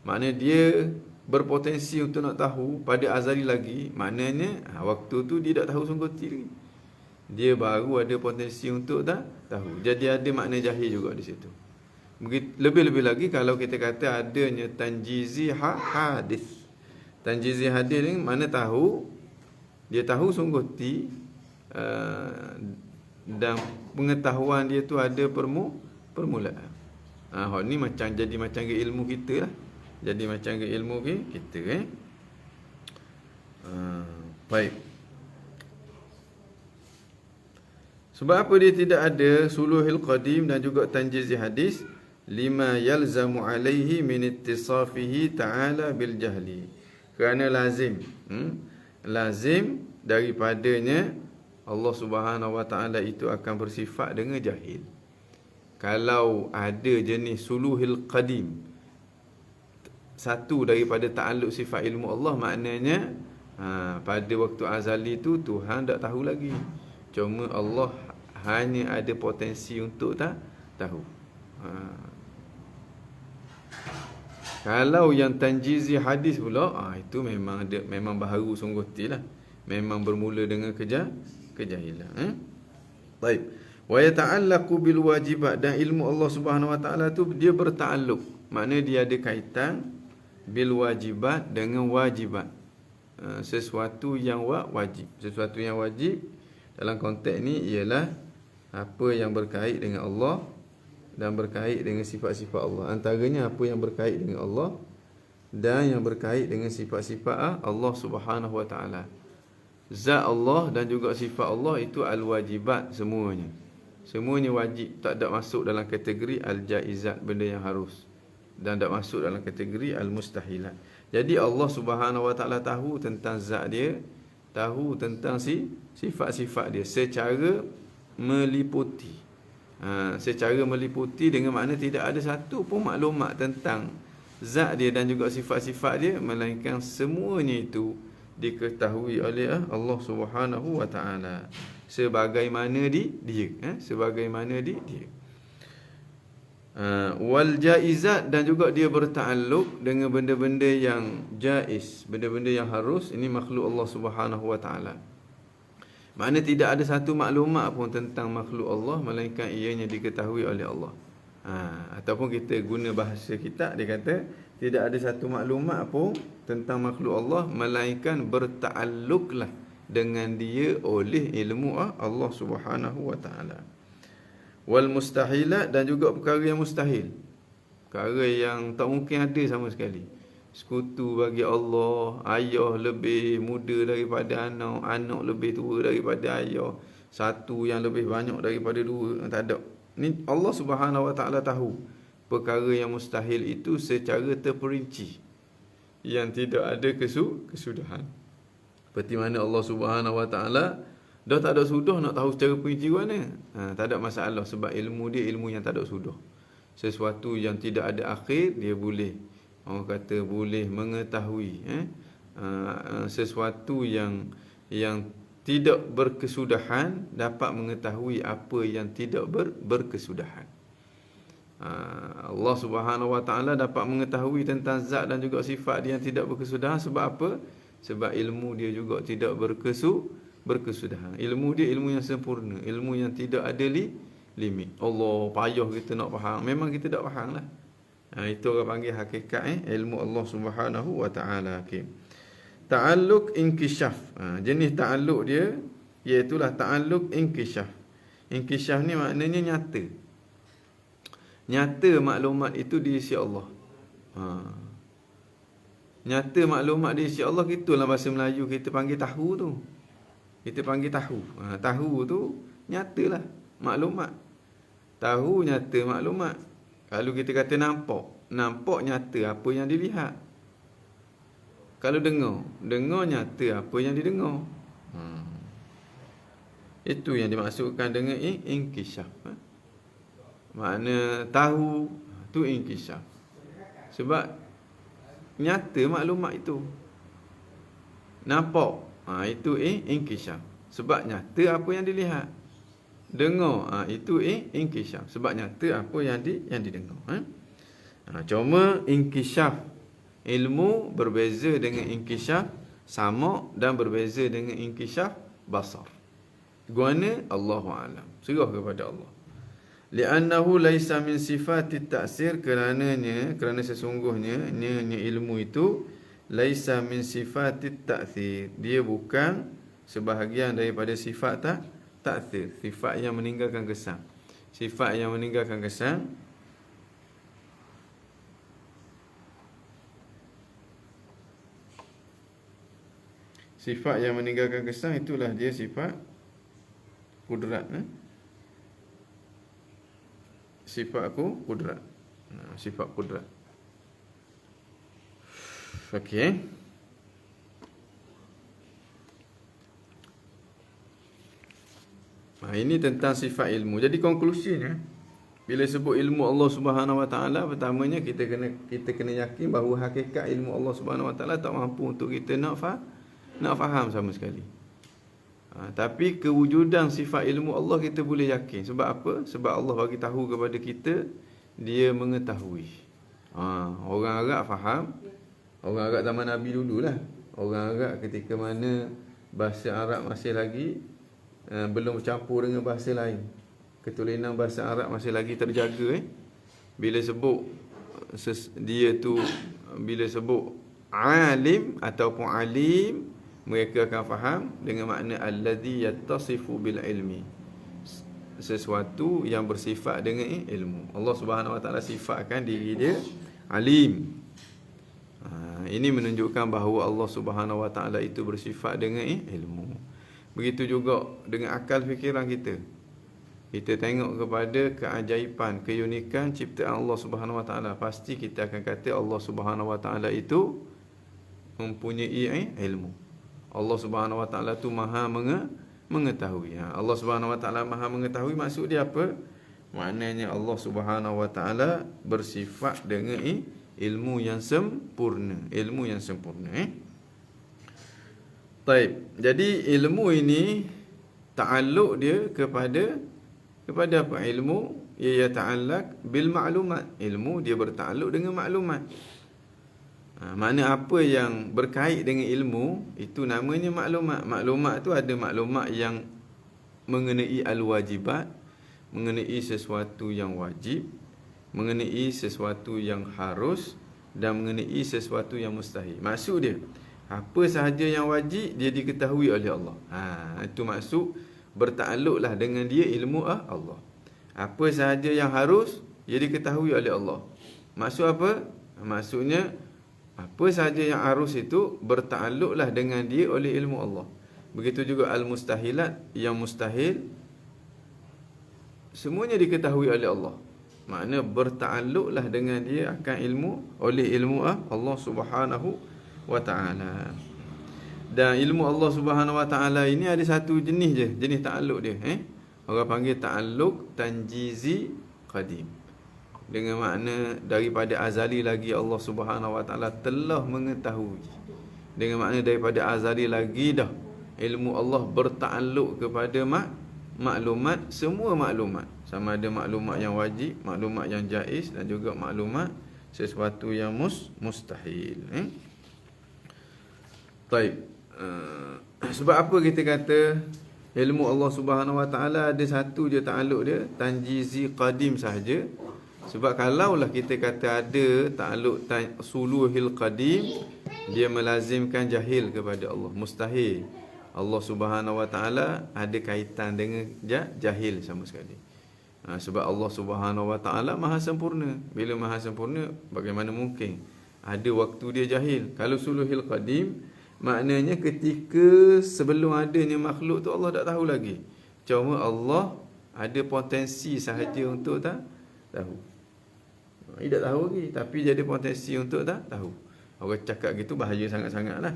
makna dia berpotensi untuk nak tahu pada azali lagi, maknanya waktu tu dia tak tahu sungguh lagi. Dia baru ada potensi untuk tahu. Jadi ada makna jahil juga di situ. Lebih-lebih lagi kalau kita kata adanya tanjizi hadis. Tanjizi hadis ni mana tahu, dia tahu sungguh dan pengetahuan dia tu ada permulaan. Ni macam jadi macam ke ilmu kita lah. Jadi macam ke ilmu kita baik. Sebab apa dia tidak ada suluhil qadim dan juga tanjizi hadis? Lima yalzamu alaihi min ittisafihi ta'ala bil jahli. Kerana lazim daripadanya Allah Subhanahu wa taala itu akan bersifat dengan jahil. Kalau ada jenis suluhil qadim, satu daripada ta'alluq sifat ilmu Allah, maknanya pada waktu azali tu Tuhan tak tahu lagi. Cuma Allah hanya ada potensi untuk tahu. Kalau yang tanjizi hadis pula, itu memang baharu sungguh tilah. Memang bermula dengan kejahilan. Baik. Wa yata'allaqu bil wajibat, dan ilmu Allah Subhanahu wa taala tu dia bertakluk. Makna dia ada kaitan bil wajibat dengan wajibat. Sesuatu yang wajib. Sesuatu yang wajib dalam konteks ni ialah apa yang berkait dengan Allah dan berkait dengan sifat-sifat Allah. Antaranya apa yang berkait dengan Allah dan yang berkait dengan sifat-sifat Allah Subhanahu wa taala. Zat Allah dan juga sifat Allah itu al-wajibat semuanya. Semuanya wajib, tak ada masuk dalam kategori al-jaizat, benda yang harus, dan tak masuk dalam kategori al-mustahilat. Jadi Allah Subhanahu wa taala tahu tentang zat dia, tahu tentang sifat-sifat dia secara meliputi. Secara meliputi dengan makna tidak ada satu pun maklumat tentang zat dia dan juga sifat-sifat dia, melainkan semuanya itu diketahui oleh Allah Subhanahu wa taala sebagaimana dia sebagaimana dia. Wal jaizat, dan juga dia bertakluk dengan benda-benda yang jaiz, benda-benda yang harus. Ini makhluk Allah Subhanahu wa taala. Makna tidak ada satu maklumat pun tentang makhluk Allah melainkan ianya diketahui oleh Allah. Ataupun kita guna bahasa kita, dia kata tidak ada satu maklumat pun tentang makhluk Allah melainkan bertakluklah dengan dia oleh ilmu Allah Subhanahu wa taala. Wal mustahilat, dan juga perkara yang mustahil, perkara yang tak mungkin ada sama sekali. Sekutu bagi Allah, ayah lebih muda daripada anak, anak lebih tua daripada ayah, satu yang lebih banyak daripada dua, tak ada. Ni Allah Subhanahu wa taala tahu perkara yang mustahil itu secara terperinci, yang tidak ada kesudahan. Seperti mana Allah Subhanahu wa taala dah tak ada sudah nak tahu secara perinci mana. Tak ada masalah, sebab ilmu dia ilmu yang tak ada sudah. Sesuatu yang tidak ada akhir, dia boleh, orang kata boleh mengetahui sesuatu yang tidak berkesudahan, dapat mengetahui apa yang tidak berkesudahan. Allah Subhanahu wa taala dapat mengetahui tentang zat dan juga sifat dia yang tidak berkesudahan. Sebab apa? Sebab ilmu dia juga tidak berkesudahan. Ilmu dia ilmu yang sempurna, ilmu yang tidak ada limit. Allah payah kita nak faham, memang kita tak faham lah. Itu orang panggil hakikat ilmu Allah Subhanahu wa taala. Ta'alluq inkishaf. Jenis ta'alluq dia iaitulah ta'alluq inkishaf. Inkishaf ni maknanya nyata. Nyata maklumat itu di sisi Allah. Nyata maklumat di sisi Allah, gitulah bahasa Melayu kita panggil tahu tu. Kita panggil tahu. Tahu tu nyatalah maklumat. Tahu nyata maklumat. Kalau kita kata nampak, nampak nyata apa yang dilihat. Kalau dengar nyata apa yang didengar. Itu yang dimaksudkan dengan inkishaf. Makna tahu tu inkishaf. Sebab nyata maklumat itu. Nampak, itu inkishaf. Sebab nyata apa yang dilihat. Dengar, itu inkishaf. Sebab nyata apa yang didengar. Cuma inkishaf ilmu berbeza dengan inkishaf sama dan berbeza dengan inkishaf basar. Guana Allahu a'lam. Serah kepada Allah. Li'annahu laisa min sifatit ta'sir, kerana sesungguhnya ilmu itu laisa min sifatit ta'thir. Dia bukan sebahagian daripada sifat ta'thir, sifat yang meninggalkan kesan. Sifat yang meninggalkan kesan itulah dia sifat kudrat. Sifat kudrat. Sifat kudrat. Okey. Ini tentang sifat ilmu. Jadi konklusinya, bila sebut ilmu Allah Subhanahu Wa Taala, pertamanya kita kena yakin bahawa hakikat ilmu Allah Subhanahu Wa Taala tak mampu untuk kita nak faham sama sekali. Tapi kewujudan sifat ilmu Allah kita boleh yakin. Sebab apa? Sebab Allah bagi tahu kepada kita, dia mengetahui. Orang Arab faham. Orang Arab zaman Nabi dululah. Orang Arab ketika mana bahasa Arab masih lagi belum bercampur dengan bahasa lain. Ketulinan bahasa Arab masih lagi terjaga. Bila sebut bila sebut alim ataupun alim, mereka akan faham dengan makna alladhi yattasifu bil ilmi, sesuatu yang bersifat dengan ilmu. Allah Subhanahu Wa Taala sifatkan diri dia alim. Ini menunjukkan bahawa Allah Subhanahu Wa Taala itu bersifat dengan ilmu. Begitu juga dengan akal fikiran kita. Kita tengok kepada keajaiban, keunikan ciptaan Allah Subhanahu Wa Taala, pasti kita akan kata Allah Subhanahu Wa Taala itu mempunyai ilmu. Allah Subhanahu Wa Taala tu maha mengetahui. Allah Subhanahu Wa Taala maha mengetahui, maksud dia apa? Maknanya Allah Subhanahu Wa Taala bersifat dengan ilmu yang sempurna. Ilmu yang sempurna. Baik. Jadi ilmu ini ta'alluq dia kepada apa? Ilmu ia ta'allaq bil ma'lumat. Ilmu dia bertakluk dengan maklumat. Makna apa yang berkait dengan ilmu, itu namanya maklumat. Maklumat tu ada maklumat yang mengenai al-wajibat, mengenai sesuatu yang wajib, mengenai sesuatu yang harus, dan mengenai sesuatu yang mustahil. Maksud dia, apa sahaja yang wajib dia diketahui oleh Allah. Itu maksud bertakluklah dengan dia ilmu Allah. Apa sahaja yang harus dia diketahui oleh Allah. Maksud apa? Maksudnya apa sahaja yang harus itu bertakluklah dengan dia oleh ilmu Allah. Begitu juga al-mustahilat, yang mustahil semuanya diketahui oleh Allah. Makna bertakluklah dengan dia akan oleh ilmu Allah Subhanahu Wa Taala. Dan ilmu Allah Subhanahu Wa Taala ini ada satu jenis takluk dia. Orang panggil takluk tanjizi qadim. Dengan makna daripada azali lagi Allah Subhanahu Wa Taala telah mengetahui. Dengan makna daripada azali lagi dah ilmu Allah bertakluk kepada maklumat, semua maklumat. Sama ada maklumat yang wajib, maklumat yang jaiz, dan juga maklumat sesuatu yang mustahil. Baik. Sebab apa kita kata ilmu Allah Subhanahu Wa Taala ada satu je takluk dia, tanjizi qadim sahaja. Sebab kalaulah kita kata ada takluk suluhil qadim, dia melazimkan jahil kepada Allah, mustahil. Allah Subhanahu Wa Taala ada kaitan dengan jahil sama sekali. Sebab Allah Subhanahu Wa Taala maha sempurna. Bila maha sempurna, bagaimana mungkin ada waktu dia jahil? Kalau suluhil qadim, maknanya ketika sebelum adanya makhluk tu Allah tak tahu lagi. Cuma Allah ada potensi sahaja untuk tahu. Dia tak tahu lagi, tapi dia ada potensi untuk tahu. Orang cakap gitu bahaya sangat-sangat lah.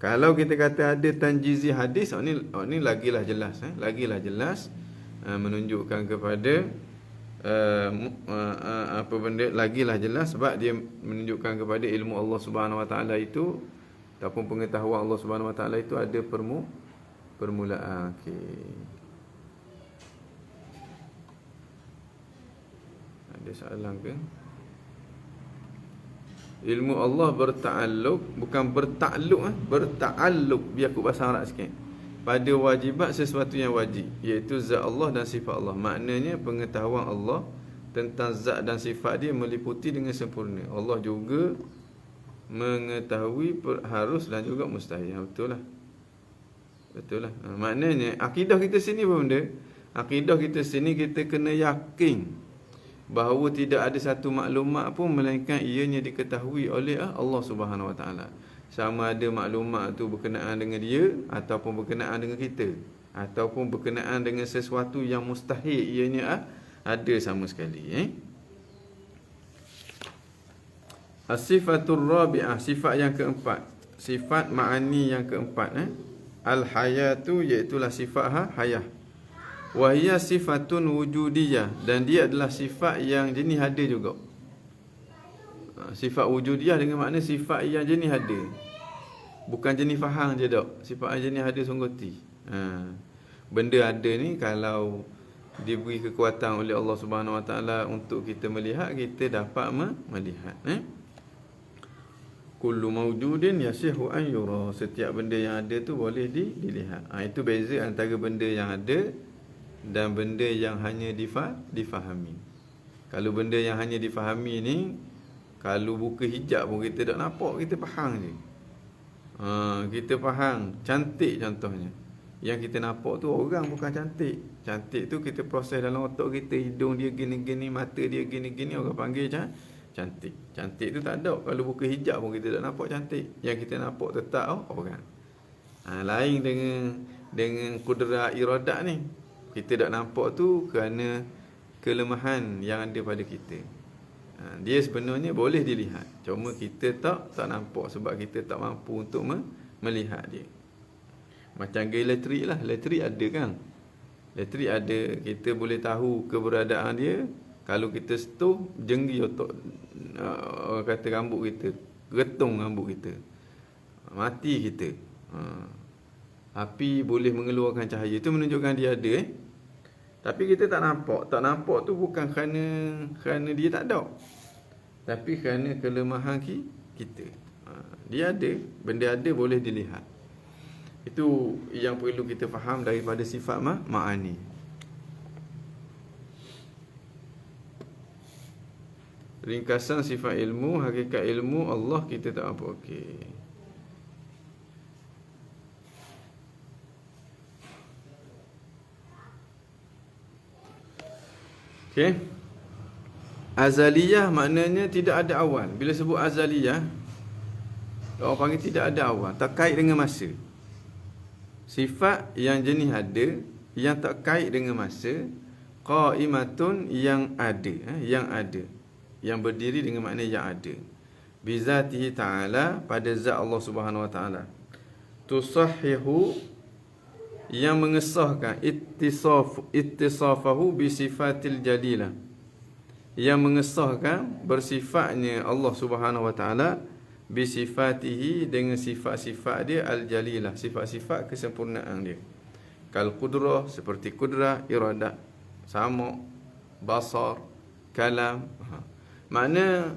Kalau kita kata ada tanjizi hadis, ni lagilah jelas, lagilah jelas menunjukkan kepada apa benda, lagilah jelas sebab dia menunjukkan kepada ilmu Allah Subhanahu Wa Taala itu ataupun pengetahuan Allah Subhanahu Wa Taala itu ada permulaan. Okey. Ada soalan ke? Ilmu Allah berta'alluq, bukan bertakluk, berta'alluq, biar aku bahasa Arab sikit, pada wajibat sesuatu yang wajib, iaitu zat Allah dan sifat Allah. Maknanya pengetahuan Allah tentang zat dan sifat dia meliputi dengan sempurna. Allah juga mengetahui harus dan juga mustahil. Betul lah. Betul lah. Maknanya akidah kita sini apa benda? Akidah kita sini kita kena yakin bahawa tidak ada satu maklumat pun melainkan ianya diketahui oleh Allah Subhanahu Wa Taala. Sama ada maklumat tu berkenaan dengan dia ataupun berkenaan dengan kita ataupun berkenaan dengan sesuatu yang mustahil ianya ada sama sekali. As-sifatur rabi'ah, sifat yang keempat, sifat ma'ani yang keempat, al-hayatu, iaitulah sifat hayah. Wahia sifatun wujudiyah, dan dia adalah sifat yang jenis ada juga. Sifat wujudiyah dengan makna sifat yang jenis ada, bukan jenis faham je tak. Sifat yang jenis ada sungguh-ti. Benda ada ni kalau diberi kekuatan oleh Allah Subhanahu Wa Taala untuk kita melihat, kita dapat melihat. Kullu mawjudin yasihu an yura, setiap benda yang ada tu boleh dilihat. Itu beza antara benda yang ada dan benda yang hanya difahami. Kalau benda yang hanya difahami ni, kalau buka hijab pun kita tak nampak, kita faham je. Kita faham cantik contohnya. Yang kita nampak tu orang bukan cantik. Cantik tu kita proses dalam otak kita, hidung dia gini-gini, mata dia gini-gini, orang panggil cantik. Cantik tu tak ada. Kalau buka hijab pun kita tak nampak cantik. Yang kita nampak tetap orang. Lain dengan kudrat iradat ni. Kita tak nampak tu kerana kelemahan yang ada pada kita. Dia sebenarnya boleh dilihat, cuma kita tak nampak sebab kita tak mampu untuk melihat dia. Macam gaya elektrik lah. Elektrik ada kan? Elektrik ada, kita boleh tahu keberadaan dia kalau kita sentuh jenggi otak, orang kata rambut kita, getung rambut kita, mati kita. Api boleh mengeluarkan cahaya, itu menunjukkan dia ada. Tapi kita tak nampak. Tak nampak tu bukan kerana dia tak ada, tapi kerana kelemahan kita. Dia ada, benda ada boleh dilihat. Itu yang perlu kita faham daripada sifat ma'ani. Ringkasan sifat ilmu, hakikat ilmu Allah kita tak apa. Okey. Okey. Azaliyah maknanya tidak ada awal. Bila sebut azaliyah, orang panggil tidak ada awal, tak kait dengan masa. Sifat yang jenis ada, yang tak kait dengan masa. Qaimatun, yang ada, yang berdiri dengan makna yang ada. Bizatihi ta'ala, pada zat Allah Subhanahu Wa Ta'ala. Tusahhihu, yang mengesahkan ittisafahu bisifatil jalilah, yang mengesahkan bersifatnya Allah Subhanahu Wa Ta'ala bisifatihi, dengan sifat-sifat dia al-jalilah, sifat-sifat kesempurnaan dia. Kal qudrah, seperti kudrah, iradah, sama, basar, kalam. Makna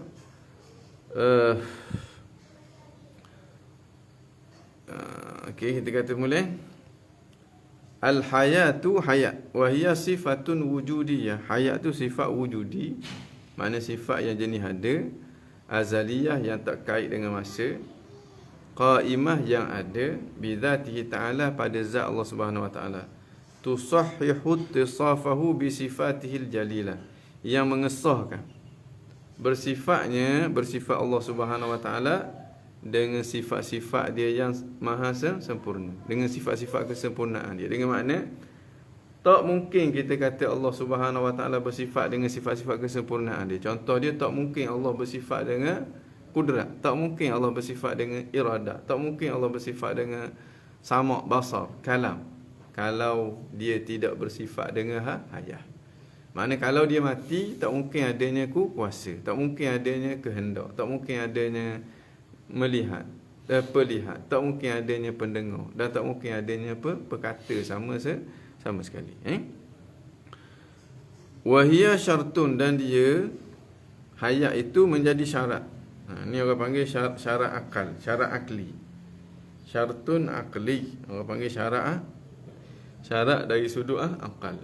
okey, kita kata mulai. Al-hayatu, hayat, wahia sifatun wujudiyah. Hayat tu sifat wujudi, makna sifat yang jenis ada. Azaliyah, yang tak kait dengan masa. Qaimah, yang ada. Bidzatihi ta'ala, pada zat Allah Subhanahu Wa Ta'ala. Tusahhihu ittisafahu bisifatihil jalilah, yang mengesahkan bersifat Allah Subhanahu Wa Ta'ala dengan sifat-sifat dia yang maha sempurna, dengan sifat-sifat kesempurnaan dia. Dengan makna tak mungkin kita kata Allah Subhanahu Wa Ta'ala bersifat dengan sifat-sifat kesempurnaan dia. Contoh dia, tak mungkin Allah bersifat dengan kudrat, tak mungkin Allah bersifat dengan iradah, tak mungkin Allah bersifat dengan sama', basar, kalam, kalau dia tidak bersifat dengan hayat. Maknanya kalau dia mati, tak mungkin adanya kuasa, tak mungkin adanya kehendak, tak mungkin adanya melihat, perlihat, tak mungkin adanya pendengar, dan tak mungkin adanya perkata sama sekali. Wahia syartun, dan dia hayat itu menjadi syarat. Ni orang panggil syarat akal, syarat akli. Syartun akli, orang panggil syarat dari sudut akal.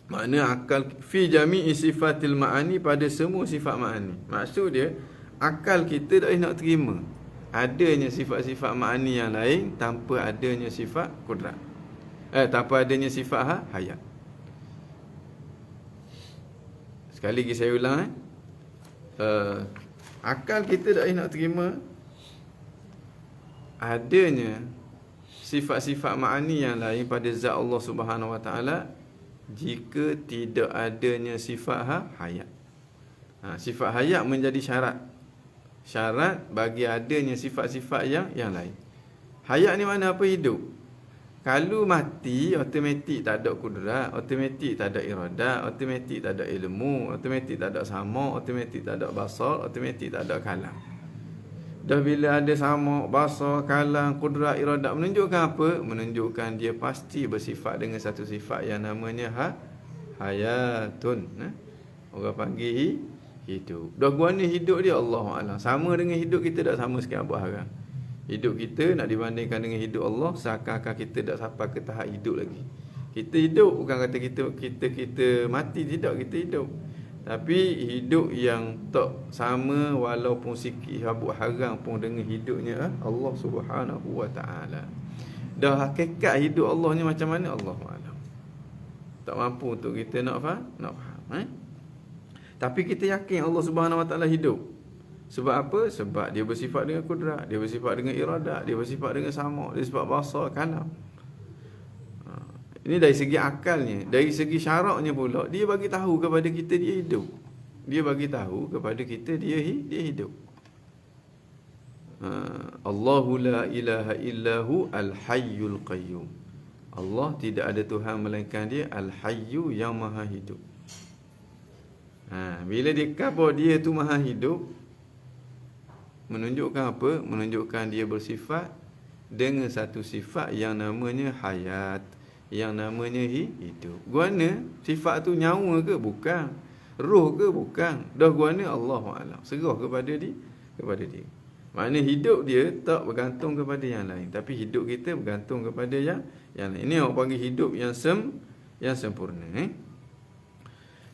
Makna akal fi jami'i sifatil ma'ani, pada semua sifat ma'ani. Maksud dia, akal kita tak boleh nak terima adanya sifat-sifat ma'ani yang lain tanpa adanya sifat kudrat. Tanpa adanya sifat hayat. Sekali lagi saya ulang. Akal kita tak boleh nak terima adanya sifat-sifat ma'ani yang lain pada zat Allah Subhanahu Wa Taala jika tidak adanya sifat hayat. Sifat hayat menjadi syarat bagi adanya sifat-sifat yang lain. Hayat ni mana? Apa? Hidup. Kalau mati, automatik tak ada kudrat, automatik tak ada iradat, automatik tak ada ilmu, automatik tak ada sama', automatik tak ada basar, automatik tak ada kalam. Dah bila ada sama', basar, kalam, kudrat, iradat, menunjukkan apa? Menunjukkan dia pasti bersifat dengan satu sifat yang namanya hayatun. Orang panggil hidup. Dah gua ni hidup dia Allahu'alam. Sama dengan hidup kita, tak sama sekali apa harang. Hidup kita nak dibandingkan dengan hidup Allah, seakan-akan kita tak sampai ke tahap hidup lagi. Kita hidup, bukan kata kita mati, tidak, kita hidup. Tapi hidup yang tak sama walaupun sikit habuk haram pun dengan hidupnya Allah Subhanahu Wa Taala. Dah hakikat hidup Allah ni macam mana, Allahu'alam. Tak mampu untuk kita nak faham. Tapi kita yakin Allah Subhanahu Wa Taala hidup. Sebab apa? Sebab dia bersifat dengan kudrat, dia bersifat dengan iradat, dia bersifat dengan sama', dia bersifat basar, kalam. Ini dari segi akalnya. Dari segi syaraknya pula, dia bagi tahu kepada kita dia hidup. Dia bagi tahu kepada kita dia hidup. Allahu la ilaha illahu al-hayyul qayyum. Allah tidak ada Tuhan melainkan dia al-hayyu yang maha hidup. Bila dia kata dia tu maha hidup, menunjukkan apa? Menunjukkan dia bersifat dengan satu sifat yang namanya hayat, yang namanya hidup. Guana sifat tu nyawa ke? Bukan. Roh ke? Bukan. Dah guana Allahu'alam. Serah kepada dia. Maknanya hidup dia tak bergantung kepada yang lain, tapi hidup kita bergantung kepada yang lain. Ini orang panggil hidup yang sempurna.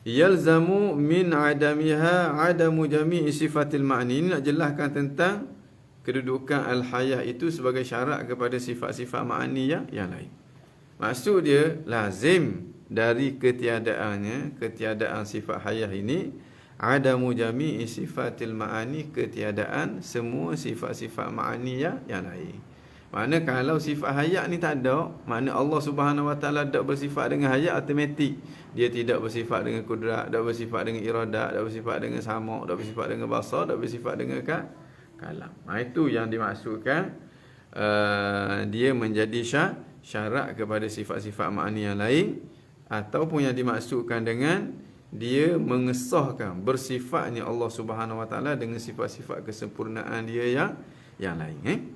Yalzamu min adamiha adamu jami'i sifatil ma'ni. Ini nak jelaskan tentang kedudukan al-hayah itu sebagai syarat kepada sifat-sifat ma'ani yang lain. Maksud dia, lazim dari ketiadaan sifat hayah ini, adamu jami'i sifatil ma'ani, ketiadaan semua sifat-sifat ma'ani yang lain. Makna kalau sifat hayat ni tak ada, makna Allah Subhanahu Wa Taala tak bersifat dengan hayat, automatik dia tidak bersifat dengan kudrat, tak bersifat dengan iradat, tak bersifat dengan sama', tak bersifat dengan basar, tak bersifat dengan kalam. Itu yang dimaksudkan dia menjadi syarat kepada sifat-sifat ma'ani yang lain, ataupun yang dimaksudkan dengan dia mengesahkan bersifatnya Allah Subhanahu Wa Taala dengan sifat-sifat kesempurnaan dia yang lain.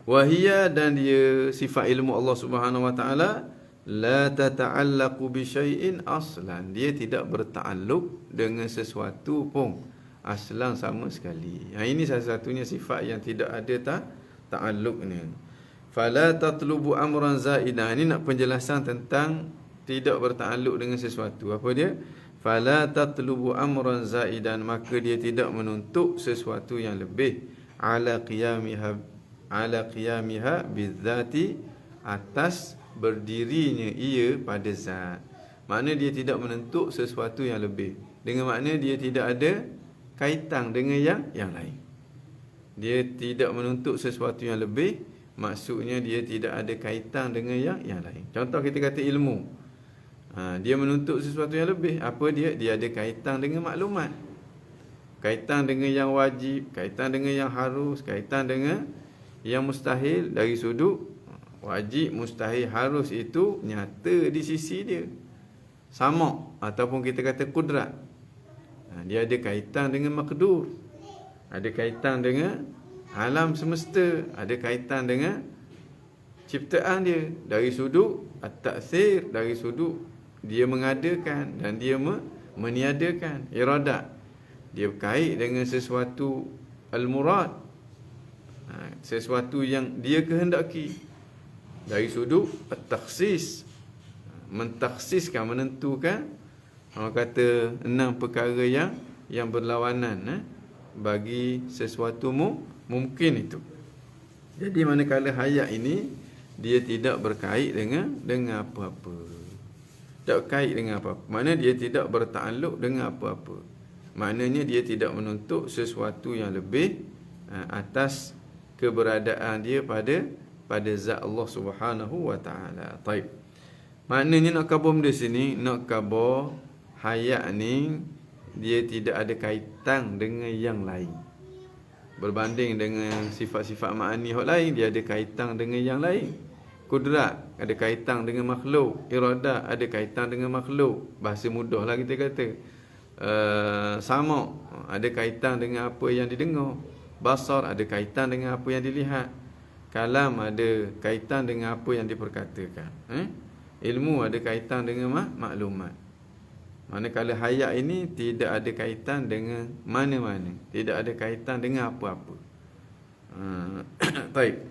Wahia, dan dia sifat ilmu Allah Subhanahu Wa Taala la tata'allaqu bi syai'in aslan, dia tidak bertakluk dengan sesuatu pun aslan sama sekali. Ini salah satunya sifat yang tidak ada ta'alluqnya. Fala tatlubu amran zaidan. Ini nak penjelasan tentang tidak bertakluk dengan sesuatu. Apa dia? Fala tatlubu amran zaidan, maka dia tidak menuntut sesuatu yang lebih ala qiyamiha bidzati, atas berdirinya ia pada zat. Makna dia tidak menuntut sesuatu yang lebih, dengan makna dia tidak ada kaitan dengan yang lain. Dia tidak menuntut sesuatu yang lebih, maksudnya dia tidak ada kaitan dengan yang lain. Contoh kita kata ilmu, dia menuntut sesuatu yang lebih. Apa dia? Dia ada kaitan dengan maklumat. kaitan dengan yang wajib, kaitan dengan yang harus, kaitan dengan yang mustahil. Dari sudut wajib, mustahil, harus itu nyata di sisi dia, sama ataupun kita kata kudrat. Dia ada kaitan dengan makdur, ada kaitan dengan alam semesta, ada kaitan dengan ciptaan dia. Dari sudut at-ta'thir, dari sudut dia mengadakan dan dia meniadakan, iradat. Dia berkait dengan sesuatu al-murad, sesuatu yang dia kehendaki. Dari sudut at-takhsis, mentakhsiskan, menentukan, orang kata 6 perkara yang berlawanan bagi sesuatu mungkin itu. Jadi manakala hayat ini dia tidak berkait dengan apa-apa. Tak berkait dengan apa-apa. Maknanya dia tidak bertakluk dengan apa-apa. Maknanya dia tidak menuntut sesuatu yang lebih atas keberadaan dia pada zat Allah Subhanahu wa taala. Taib. Maknanya nak khabar benda sini, nak khabar hayat ni dia tidak ada kaitan dengan yang lain. Berbanding dengan sifat-sifat ma'ani yang lain, dia ada kaitan dengan yang lain. Kudrat ada kaitan dengan makhluk, iradat ada kaitan dengan makhluk. Bahasa mudahlah kita kata. Sama ada kaitan dengan apa yang didengar. Basar ada kaitan dengan apa yang dilihat. Kalam ada kaitan dengan apa yang diperkatakan. Ilmu ada kaitan dengan maklumat. Manakala hayat ini tidak ada kaitan dengan mana-mana, tidak ada kaitan dengan apa-apa. Baik.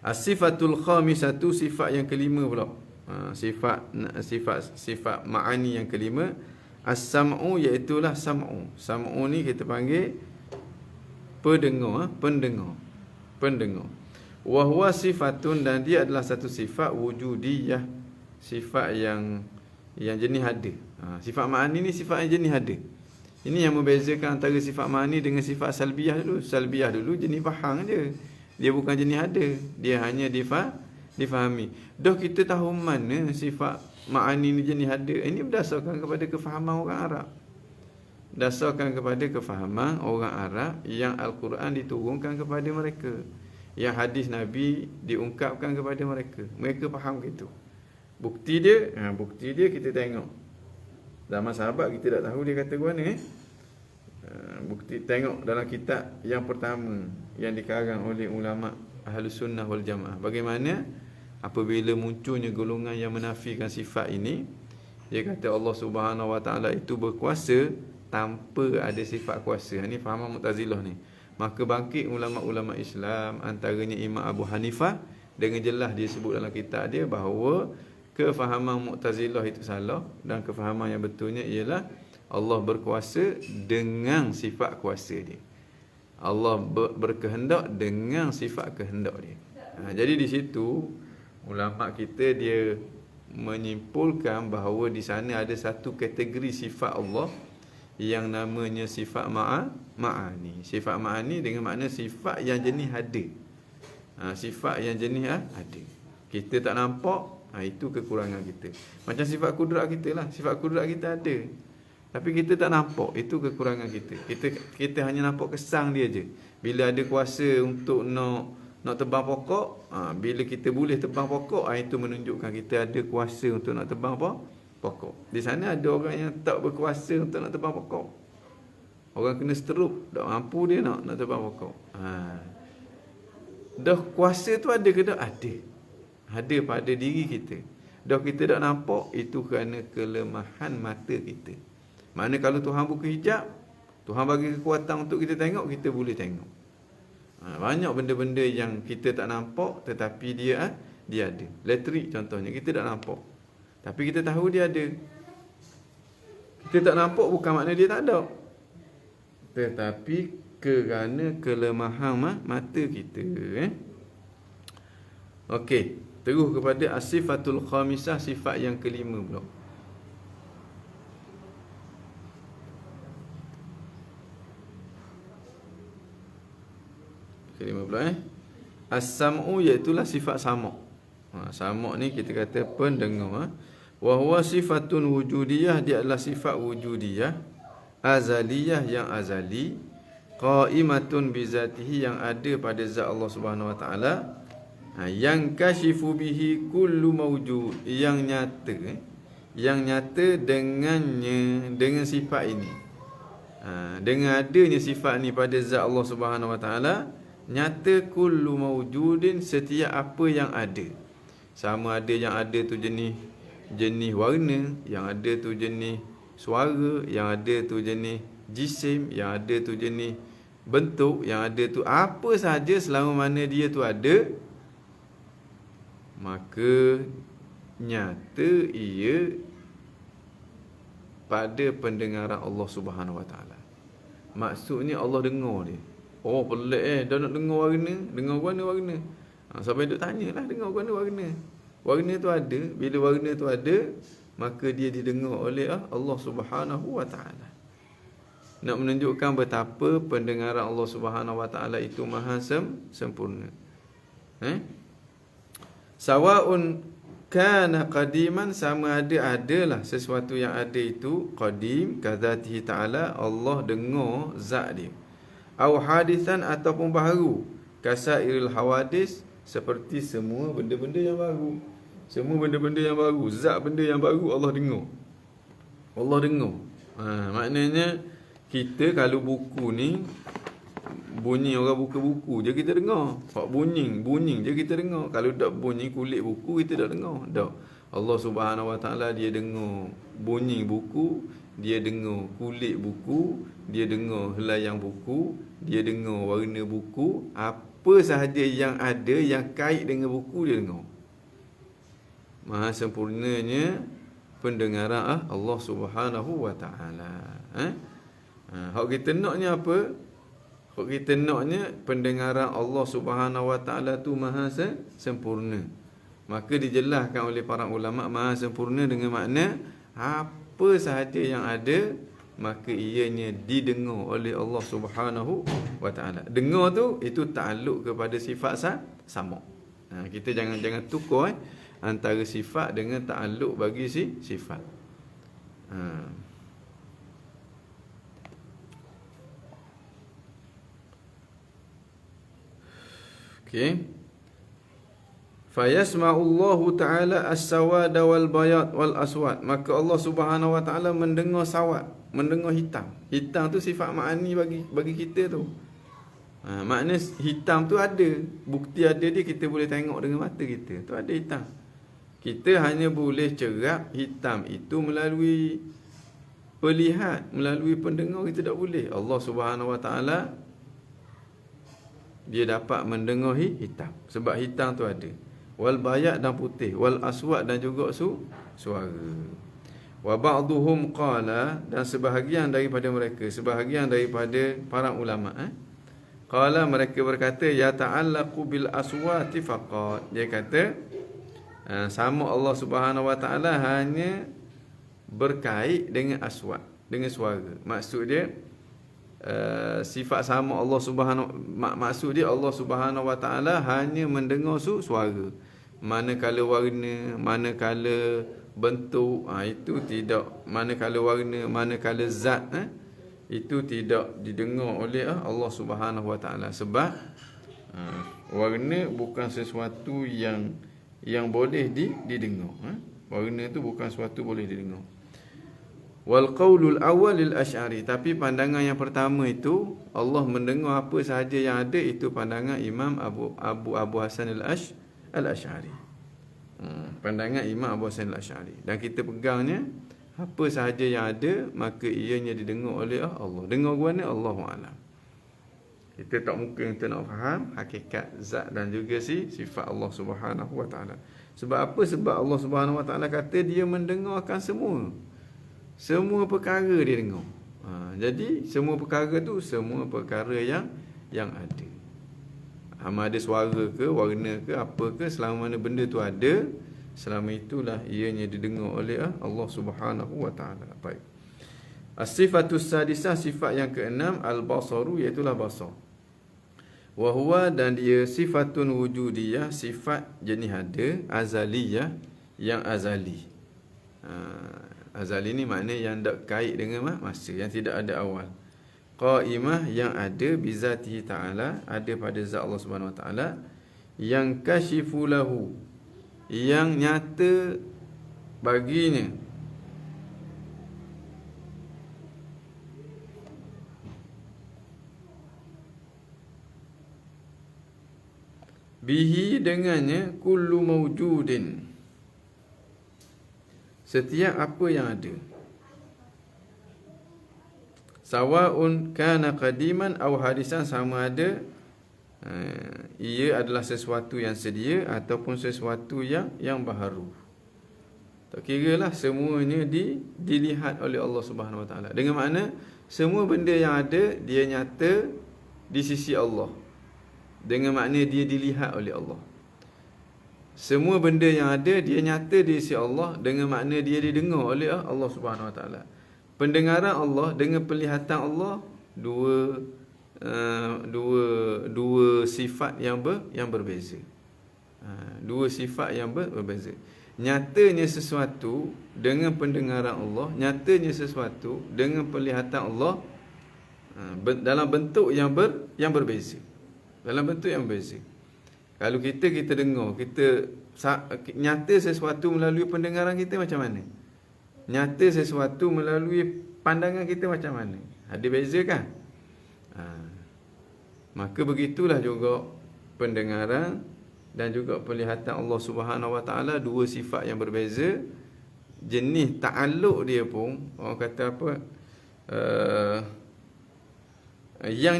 As-sifatul khamisatu, sifat yang kelima pula. Sifat ma'ani yang kelima, as-sam'u, iaitu sam'u. Sam'u ni kita panggil pendengar. Wa huwa sifatun, dan dia adalah satu sifat wujudiyah, sifat yang jenis ada. Sifat ma'ani ni sifat yang jenis ada. Ini yang membezakan antara sifat ma'ani dengan sifat salbiyah dulu. Salbiyah dulu jenis faham je. Dia bukan jenis ada. Dia hanya difahami. Dah kita tahu mana sifat ma'ani ni jenis ada. Ini berdasarkan kepada kefahaman orang Arab. Berdasarkan kepada kefahaman orang Arab yang Al-Quran diturunkan kepada mereka, yang hadis Nabi diungkapkan kepada mereka. Mereka faham gitu. Bukti dia kita tengok. Zaman sahabat kita tak tahu dia kata ke mana. Bukti tengok dalam kitab yang pertama yang dikarang oleh ulama Ahlus Sunnah wal Jamaah. Bagaimana apabila munculnya golongan yang menafikan sifat ini, dia kata Allah Subhanahu wa taala itu berkuasa tanpa ada sifat kuasa. Ini fahaman Mu'tazilah ni. Maka bangkit ulama-ulama Islam, antaranya Imam Abu Hanifah, dengan jelas dia sebut dalam kitab dia bahawa kefahaman Mu'tazilah itu salah, dan kefahaman yang betulnya ialah Allah berkuasa dengan sifat kuasa dia. Allah berkehendak dengan sifat kehendak dia. Jadi di situ ulama kita dia menyimpulkan bahawa di sana ada satu kategori sifat Allah yang namanya sifat ma'ani. Sifat ma'ani dengan makna sifat yang jenis ada. Sifat yang jenis ada. Kita tak nampak, itu kekurangan kita. Macam sifat kudrat kita lah. Sifat kudrat kita ada, tapi kita tak nampak, itu kekurangan kita. Kita hanya nampak kesang dia je. Bila ada kuasa untuk nak tebang pokok, bila kita boleh tebang pokok, itu menunjukkan kita ada kuasa untuk nak tebang pokok. Di sana ada orang yang tak berkuasa untuk nak tebang pokok. Orang kena stroke, tak mampu dia nak tebang pokok. Dah kuasa tu ada ke tak? Ada pada diri kita. Dah kita tak nampak, itu kerana kelemahan mata kita. Maknanya kalau Tuhan buka hijab, Tuhan bagi kekuatan untuk kita tengok, kita boleh tengok. Banyak benda-benda yang kita tak nampak tetapi dia ada. Elektrik contohnya, kita tak nampak, tapi kita tahu dia ada. Kita tak nampak bukan makna dia tak ada, tetapi kerana kelemahan mata kita. Okey, terus kepada as-sifatul khamisah, sifat yang kelima pula. Kelima pula as-sam'u, iaitulah sifat sama'. Sama' ni kita kata pendengar. Wa huwa sifatun wujudiyah, dia adalah sifat wujudiyah. azaliyah yang azali, qaimatun bizatihi yang ada pada zat Allah Subhanahu wa taala, yang kashifu bihi kullu mawjud, yang nyata dengannya, dengan sifat ini. Dengan adanya sifat ni pada zat Allah Subhanahu wa taala, nyata kullu mawjudin, setiap apa yang ada. Sama ada yang ada tu jenis warna, yang ada tu jenis suara, yang ada tu jenis jisim, yang ada tu jenis bentuk, yang ada tu apa sahaja, selama mana dia tu ada, maka nyata ia pada pendengaran Allah Subhanahu wa taala. Maksudnya Allah dengar dia. Oh pelik dah nak dengar warna. Dengar warna. Sampai duk tanyalah dengar warna. Warna tu ada. Bila warna tu ada, maka dia didengar oleh Allah Subhanahu wa taala. Nak menunjukkan betapa pendengaran Allah Subhanahu wa taala itu maha sempurna. Sawaun kana qadiman, sama adalah sesuatu yang ada itu qadim, kadzatihi ta'ala, Allah dengar zat dia, au hadisan, ataupun baharu, kasairil hawadis, seperti semua benda-benda yang baru. Semua benda-benda yang baru, zat benda yang baru Allah dengar. Maknanya kita kalau buku ni, bunyi orang buka buku je kita dengar. Pak bunyi je kita dengar. Kalau tak bunyi kulit buku kita tak dengar. Tak. Allah Subhanahu wa taala dia dengar bunyi buku, dia dengar kulit buku, dia dengar helaian buku, dia dengar warna buku, apa sahaja yang ada yang kait dengan buku dia dengar. Maha sempurnanya pendengaran Allah Subhanahu wa taala. Hak kita naknya apa? Kalau kita naknya pendengaran Allah Subhanahu wa taala tu maha sempurna, maka dijelaskan oleh para ulama maha sempurna dengan makna apa sahaja yang ada, maka ianya didengar oleh Allah Subhanahu wa taala. Dengar tu itu takluk kepada sifat sama. Kita jangan tukar antara sifat dengan takluk bagi sifat. Okey. Fayasma'ullahu ta'ala as-sawada wal bayad wal aswad. Maka Allah Subhanahu wa taala mendengar sawad, mendengar hitam. Hitam tu sifat ma'ani bagi kita tu. Makna hitam tu ada, bukti ada dia, kita boleh tengok dengan mata kita. Tu ada hitam. Kita hanya boleh cerap hitam itu melalui pelihat, melalui pendengar kita tak boleh. Allah Subhanahu wa taala dia dapat mendengar hitam, sebab hitam tu ada. Wal bayad dan putih, wal aswad dan juga suara. Wa ba'dhum qala, dan sebahagian daripada mereka, sebahagian daripada para ulama qala, mereka berkata ya ta'allaqu bil aswati faqat. Dia kata sama Allah Subhanahu wa taala hanya berkait dengan aswad, dengan suara. Maksud dia sifat sama Allah Subhanahu, maksud dia Allah Subhanahu wa taala hanya mendengar suara. Manakala warna, manakala bentuk, itu tidak, manakala warna, manakala zat, itu tidak didengar oleh Allah Subhanahu wa taala, sebab warna bukan sesuatu yang boleh didengar. Warna tu bukan sesuatu boleh didengar. Wal qaulul awwal lil Asy'ari, tapi pandangan yang pertama itu Allah mendengar apa sahaja yang ada, itu pandangan Imam Abu Hasan al-Asy'ari. Pandangan Imam Abu Hasan al-Asy'ari, dan kita pegangnya apa sahaja yang ada maka ianya didengar oleh Allah. Dengar guana Allahu a'lam. Kita tak mungkin kita nak faham hakikat zat dan juga sifat Allah Subhanahu wa taala. Sebab apa? Sebab Allah Subhanahu wa taala kata dia mendengarkan semua perkara dia dengar. Jadi semua perkara tu semua perkara yang ada. Ada suara ke, warna ke, apa ke, selama mana benda tu ada, selama itulah ianya didengar oleh Allah Subhanahu wa taala. Baik. As-sifatus sadisah, sifat yang keenam, al-basaru, iaitu basar. Wa huwa, dan dia sifatun wujudiyah, sifat jenis ada, azaliyah, yang azali. Azali ni maknanya yang tak kait dengan masa, yang tidak ada awal. Qaimah yang ada bizatihi ta'ala, ada pada zat Allah Subhanahu wa taala, yang kashifu lahu, yang nyata baginya, bihi dengannya, kullu mawjudin, setiap apa yang ada, sawaun kana qadiman aw hadisan, sama ada ia adalah sesuatu yang sedia ataupun sesuatu yang baharu. Tak kiralah, semuanya dilihat oleh Allah Subhanahu wa taala. Dengan makna semua benda yang ada dia nyata di sisi Allah. Dengan makna dia dilihat oleh Allah. Semua benda yang ada dia nyata di sisi Allah, dengan makna dia didengar oleh Allah Subhanahu wa taala. Pendengaran Allah dengan penglihatan Allah dua sifat yang berbeza. Dua sifat yang berbeza. Nyatanya sesuatu dengan pendengaran Allah, nyatanya sesuatu dengan penglihatan Allah dalam bentuk yang berbeza. Dalam bentuk yang berbeza. Kalau kita dengar, kita nyata sesuatu melalui pendengaran kita macam mana? Nyata sesuatu melalui pandangan kita macam mana? Ada beza kan? Maka begitulah juga pendengaran dan juga penglihatan Allah Subhanahu wa taala, dua sifat yang berbeza. Jenis ta'alluq dia pun, orang kata apa? Yang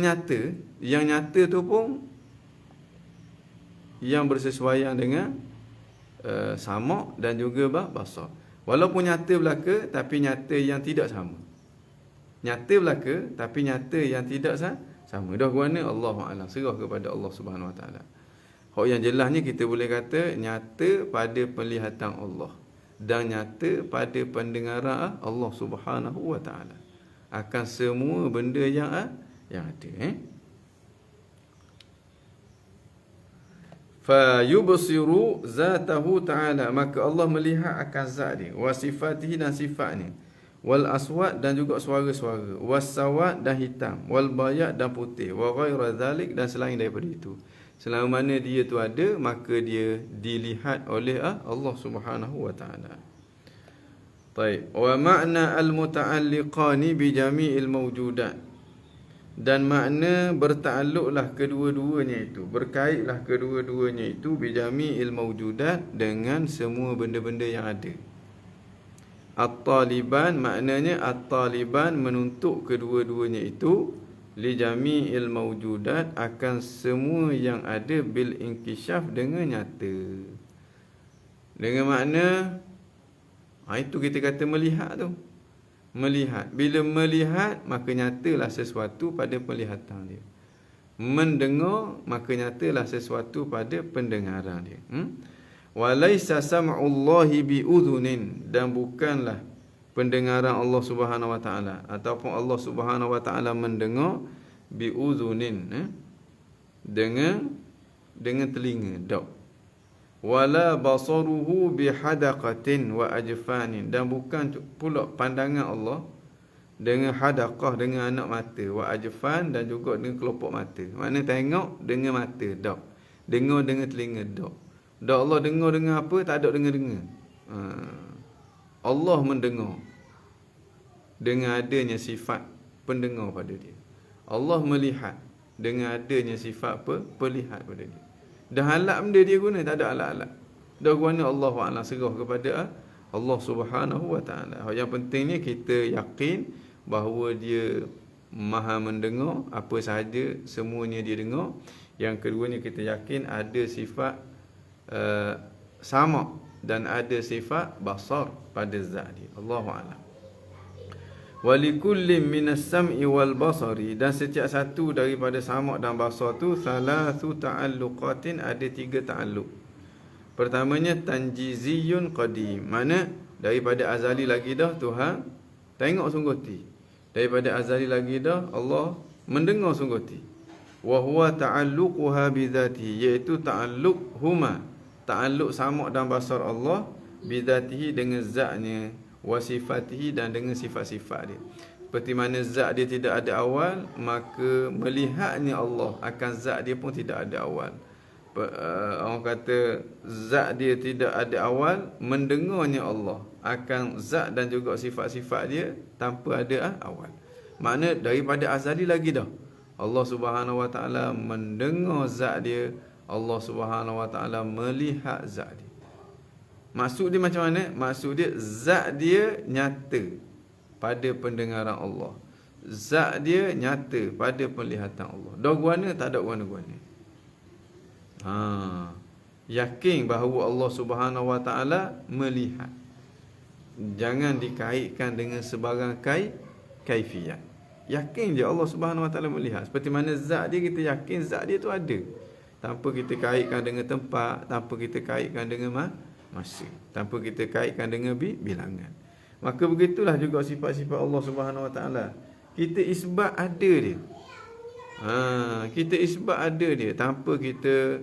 nyata tu pun yang bersesuaian dengan sama dan juga basar. Walaupun nyata belaka, tapi nyata yang tidak sama. Nyata belaka, tapi nyata yang tidak sama. Dah guana Allahu a'lam, serah kepada Allah Subhanahu wa taala. Hak yang jelasnya kita boleh kata nyata pada penglihatan Allah dan nyata pada pendengaran Allah Subhanahu wa taala akan semua benda yang ada. Fa yubsiru zatahu ta'ala, maka Allah melihat akan zat dia, wa sifatihi dan sifatnya, wal aswat dan juga suara-suara, was sawat dan hitam, wal bayad dan putih, wa ghaira zalik dan selain daripada itu. Selama mana dia tu ada, maka dia dilihat oleh Allah Subhanahu wa taala. Baik, wa ma'na al-muta'alliqani bi jami'il mawjudat, dan makna bertakluklah kedua-duanya itu, berkaitlah kedua-duanya itu bijami'il mawjudat, dengan semua benda-benda yang ada. At-taliban, maknanya at-taliban menuntut kedua-duanya itu, li jami'il mawjudat, akan semua yang ada, bil inkishaf, dengan nyata. Dengan makna itu kita kata melihat tu. Melihat. Bila melihat, maka nyatalah sesuatu pada penglihatan dia. Mendengar, maka nyatalah sesuatu pada pendengaran dia. Walaysa sam'ullahi bi'udhunin, dan bukanlah pendengaran Allah Subhanahu wa taala ataupun Allah Subhanahu wa taala mendengar bi'udhunin, dengan telinga, dok. Wala basaruhu bihadaqatin wa ajfanin, dan bukan pula pandangan Allah dengan hadaqah, dengan anak mata, wa ajfan, dan juga dengan kelopak mata. Makna tengok dengan mata, dok. Dengar dengan telinga, dok. Dok Allah dengar dengan apa? Tak ada dengar-dengar. Allah mendengar dengan adanya sifat pendengar pada dia. Allah melihat dengan adanya sifat pelihat pada dia. Dah alat benda dia guna, tak ada alat-alat. Dah guna Allahu a'lam, serah kepada Allah Subhanahu wa taala. Yang pentingnya kita yakin bahawa dia Maha mendengar apa sahaja, semuanya dia dengar. Yang keduanya kita yakin ada sifat sama dan ada sifat basar pada zat dia. Allahu a'lam. Walikullin minas sam'i wal basari, dan setiap satu daripada sama' dan basar tu thalathu ta'alluqatin, ada 3 ta'alluq. Pertamanya tanjiziyun qadim, mana daripada azali lagi dah Tuhan tengok sungguh ti. Daripada azali lagi dah Allah mendengar sungguh ti. Wa huwa ta'alluquha bidzatihi, iaitu ta'alluq huma, ta'alluq sama' dan basar Allah bidzatihi, dengan zatnya, wa sifatihi, dan dengan sifat-sifat dia. Seperti mana zat dia tidak ada awal, maka melihatnya Allah akan zat dia pun tidak ada awal. Orang kata zat dia tidak ada awal, mendengarnya Allah akan zat dan juga sifat-sifat dia tanpa ada awal. Makna daripada azali lagi dah Allah Subhanahu Wa Taala mendengar zat dia, Allah Subhanahu Wa Taala melihat zat dia. Maksud dia macam mana? Maksud dia zat dia nyata pada pendengaran Allah, zat dia nyata pada penglihatan Allah. Dah guana tak ada guana-guana. Yakin bahawa Allah Subhanahu Wa Taala melihat. Jangan dikaitkan dengan sebarang kaifiyat. Yakin je Allah Subhanahu Wa Taala melihat. Seperti mana zat dia, kita yakin zat dia tu ada, tanpa kita kaitkan dengan tempat, tanpa kita kaitkan dengan masa, tanpa kita kaitkan dengan bilangan. Maka begitulah juga sifat-sifat Allah Subhanahu Wa Taala. Kita isbat ada dia. Kita isbat ada dia tanpa kita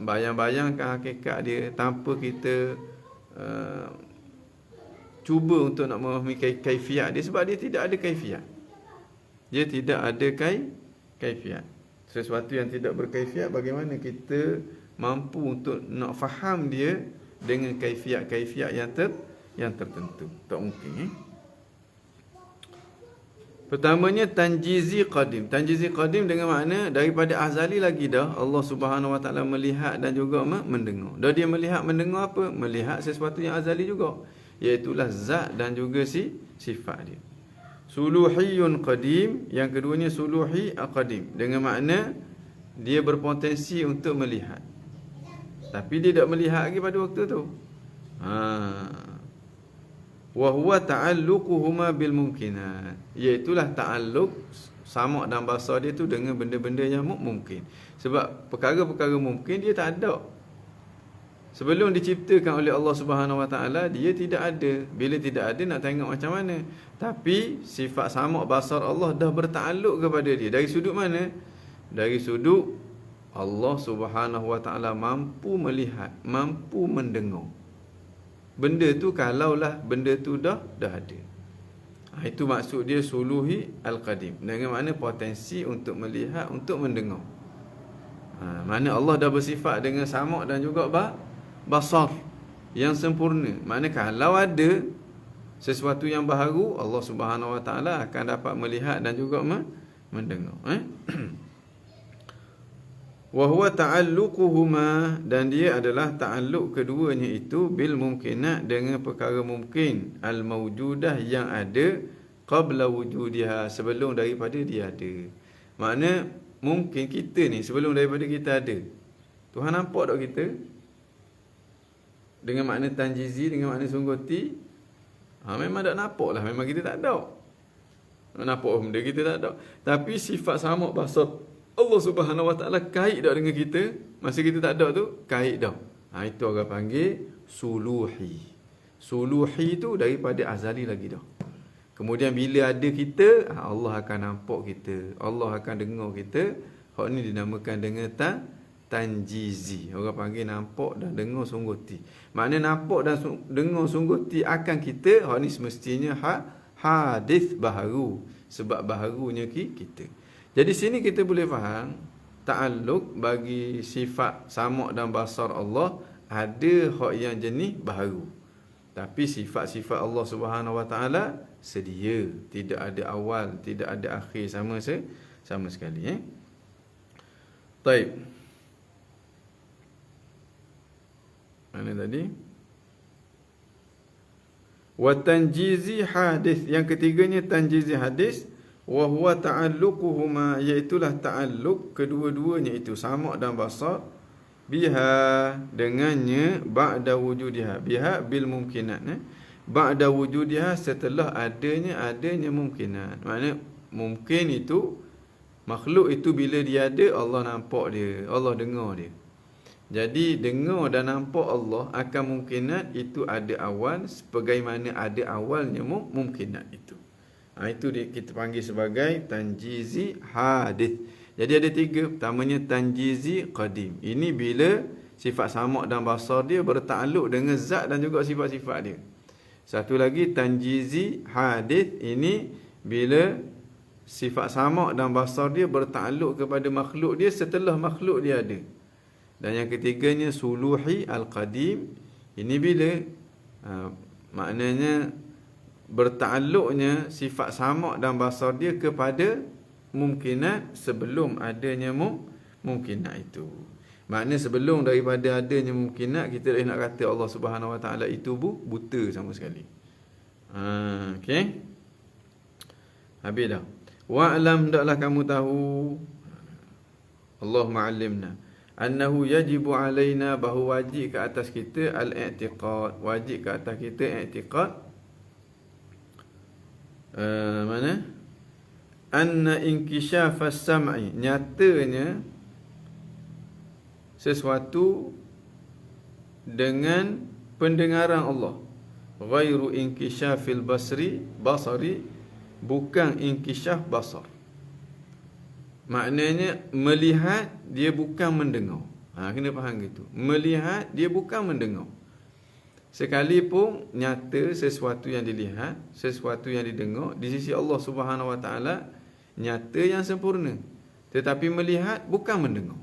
bayang-bayangkan hakikat dia, tanpa kita cuba untuk nak memahami kaifiat dia, sebab dia tidak ada kaifiat. Dia tidak ada kaifiat. Sesuatu yang tidak berkaifiat, bagaimana kita mampu untuk nak faham dia dengan kaifiat-kaifiat yang tertentu? Tak mungkin. Pertamanya tanjizi qadim. Tanjizi qadim dengan makna daripada azali lagi dah Allah Subhanahu Wa Taala melihat dan juga mendengar. Dah dia melihat mendengar apa? Melihat sesuatu yang azali juga, iaitulah zat dan juga sifat dia. Suluhiyun qadim, yang keduanya suluhi qadim, dengan makna dia berpotensi untuk melihat, tapi dia tak melihat lagi pada waktu tu. Wa huwa ta'alluquhuma bil mumkinat, iaitulah ta'alluq samak dan basar dia tu dengan benda-benda yang mungkin. Sebab perkara-perkara mungkin dia tak ada. Sebelum diciptakan oleh Allah Subhanahu Wa Taala, dia tidak ada. Bila tidak ada, nak tengok macam mana? Tapi sifat samak basar Allah dah bertakluk kepada dia. Dari sudut mana? Dari sudut Allah Subhanahu Wa Taala mampu melihat, mampu mendengar. Benda tu kalaulah benda tu dah ada. Itu maksud dia suluhi al-qadim. Dengan makna potensi untuk melihat, untuk mendengar. Mana Allah dah bersifat dengan samak dan juga basar yang sempurna. Makna kalau ada sesuatu yang baharu, Allah Subhanahu Wa Taala akan dapat melihat dan juga mendengar. Wa huwa ta'alluquhuma, dan dia adalah ta'alluq keduanya itu bil mumkinat, dengan perkara mungkin al mawjudah yang ada qabla wujudiha, sebelum daripada dia ada. Makna mungkin kita ni sebelum daripada kita ada. Tuhan nampak tak kita? Dengan makna tanjizi, dengan makna sungguti. Memang tak nampak lah, memang kita tak ada. Nampak benda kita tak ada. Tapi sifat samak basar Allah Subhanahu Wa Taala kait dah dengan kita. Masa kita tak ada tu, kait dah. Itu orang panggil suluhi. Suluhi tu daripada azali lagi dah. Kemudian bila ada kita, Allah akan nampak kita, Allah akan dengar kita. Hak ni dinamakan dengan tanjizi. Orang panggil nampak dan dengar sungguti. Makna nampak dan dengar sungguti akan kita. Hak ni semestinya hadis baharu, sebab baharunya kita. Jadi sini kita boleh faham ta'alluq bagi sifat samak dan basar Allah ada hak yang jenis baharu. Tapi sifat-sifat Allah Subhanahu Wa Taala sedia, tidak ada awal, tidak ada akhir sama sekali. Baik. Mana tadi? Wa tanjizi hadis, yang ketiganya tanjizi hadis. Wa huwa ta'alluquhuma, iaitulah ta'alluq kedua-duanya itu samak dan basar biha, dengannya ba'da wujudiha, biha bil mumkinat, ba'da wujudiha, setelah adanya mumkinat. Maknanya mungkin itu makhluk itu bila dia ada, Allah nampak dia, Allah dengar dia. Jadi dengar dan nampak Allah akan mumkinat itu ada awal, sebagaimana ada awalnya mumkinat itu. Itu kita panggil sebagai tanjizi hadis. Jadi ada tiga. Pertamanya tanjizi qadim. Ini bila sifat samak dan basar dia bertakluk dengan zat dan juga sifat-sifat dia. Satu lagi tanjizi hadis, ini bila sifat samak dan basar dia bertakluk kepada makhluk dia setelah makhluk dia ada. Dan yang ketiganya suluhi al-qadim, ini bila maknanya bertakluknya sifat samak dan basar dia kepada mumkinat sebelum adanya mumkinat itu. Maknanya sebelum daripada adanya mumkinat, kita dah nak kata Allah Subhanahu Wa Taala itu buta sama sekali. Okey. Habis dah. Wa'lam, hendaklah kamu tahu, Allah ma'allimna, annahu yajibu alaina, bahawa wajib ke atas kita al-i'tiqad, wajib ke atas kita i'tiqad. Mana? Anna inkishaf as-sam'i, nyatanya sesuatu dengan pendengaran Allah, ghairu inkishafil basari, bukan inkishaf basar. Maknanya melihat dia bukan mendengar. Kena faham gitu. Melihat dia bukan mendengar. Sekalipun nyata sesuatu yang dilihat, sesuatu yang didengar di sisi Allah Subhanahu Wa Taala nyata yang sempurna. Tetapi melihat bukan mendengar.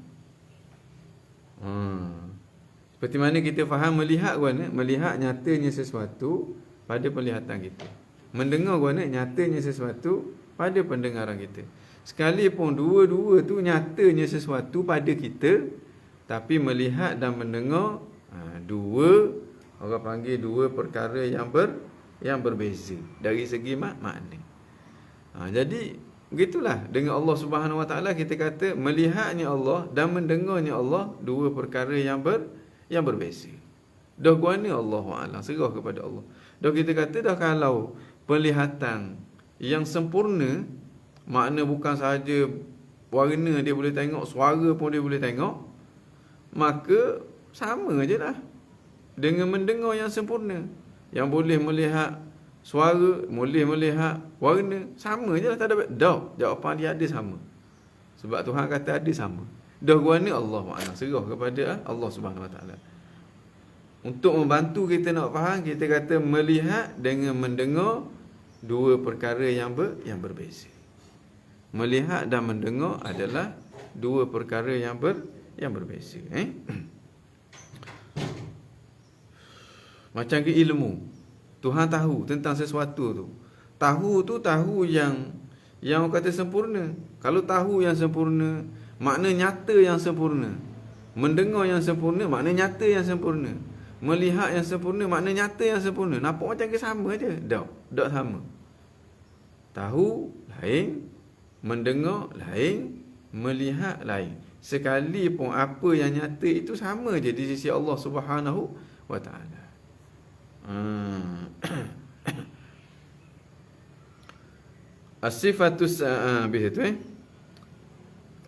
Seperti mana kita faham melihat guna, melihat nyatanya sesuatu pada penglihatan kita. Mendengar guna, nyatanya sesuatu pada pendengaran kita. Sekalipun dua-dua tu nyatanya sesuatu pada kita, tapi melihat dan mendengar dua, orang panggil dua perkara yang berbeza dari segi makna. Jadi begitulah dengan Allah Subhanahu Wa Taala, kita kata melihatnya Allah dan mendengarnya Allah dua perkara yang berbeza. Dah guana Allahu a'lam, serah kepada Allah. Dah kita kata dah, kalau penglihatan yang sempurna, makna bukan sahaja warna dia boleh tengok, suara pun dia boleh tengok, maka sama je lah dengan mendengar yang sempurna, yang boleh melihat suara, boleh melihat warna, sama je lah, tak ada dah, jawapan dia ada sama. Sebab Tuhan kata ada sama. Dah guana Allah Ta'ala, serah kepada Allah Subhanahu Wa Taala. Untuk membantu kita nak faham, kita kata melihat dengan mendengar dua perkara yang berbeza. Melihat dan mendengar adalah dua perkara yang berbeza. Macam ke ilmu. Tuhan tahu tentang sesuatu tu. Tahu yang orang kata sempurna. Kalau tahu yang sempurna, makna nyata yang sempurna. Mendengar yang sempurna, makna nyata yang sempurna. Melihat yang sempurna, makna nyata yang sempurna. Nampak macam ke sama je? Tak sama. Tahu lain, mendengar lain, melihat lain. Sekalipun apa yang nyata itu sama je di sisi Allah Subhanahu Wa Taala. As-sifatus begitu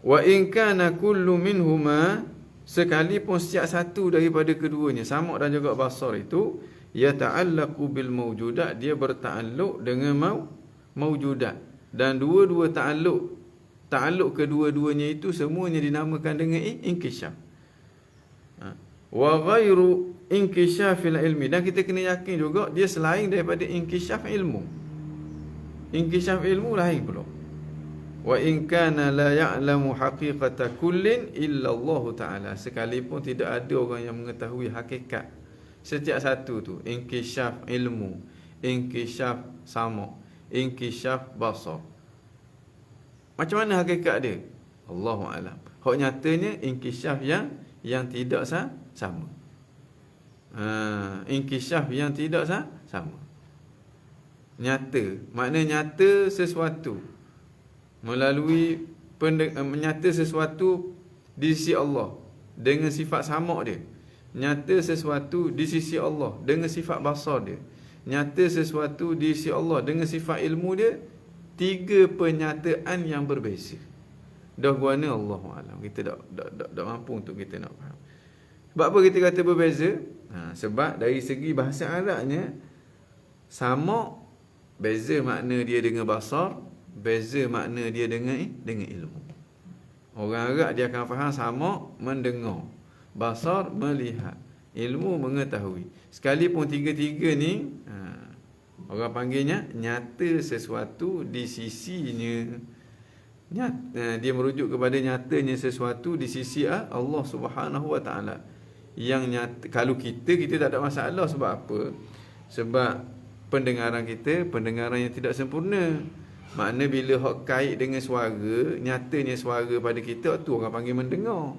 Wa in kana kullu minhuma, sekalipun setiap satu daripada keduanya, samak dan juga basar itu, yata'allaqu bil mawjudat, dia bertakluk dengan mawjudat, dan dua-dua ta'alluq kedua-duanya itu semuanya dinamakan dengan inkishaf. Wa ghairu inkishafil ilmi, dan kita kena yakin juga dia selain daripada inkishaf ilmu. Inkishaf ilmu lain pula. Wa in kana la ya'lamu haqiqata kullin illa Allah Ta'ala, sekalipun tidak ada orang yang mengetahui hakikat setiap satu tu, inkishaf ilmu, inkishaf sama, inkishaf basar. Macam mana hakikat dia? Allahu a'lam. Hak nyatanya inkishaf yang tidak sama. Inkishaf yang tidak sama. Nyata, makna nyata sesuatu melalui nyata sesuatu di sisi Allah dengan sifat samak dia. Nyata sesuatu di sisi Allah dengan sifat basar dia. Nyata sesuatu di sisi Allah dengan sifat ilmu dia. Tiga penyataan yang berbeza. Dah guana Allahu a'lam. Kita tak mampu untuk kita nak faham. Sebab apa kita kata berbeza? Sebab dari segi bahasa Arabnya, samak beza makna dia dengan basar, beza makna dia dengan ilmu. Orang Arab dia akan faham samak mendengar, basar melihat, ilmu mengetahui. Sekalipun tiga-tiga ni Orang panggilnya nyata sesuatu di sisinya. Dia merujuk kepada nyatanya sesuatu di sisi Allah Subhanahu Wa Taala. Yang nyata, kalau kita tak ada masalah. Sebab apa? Sebab pendengaran kita pendengaran yang tidak sempurna. Makna bila hak kait dengan suara, nyatanya suara pada kita, tu orang panggil mendengar.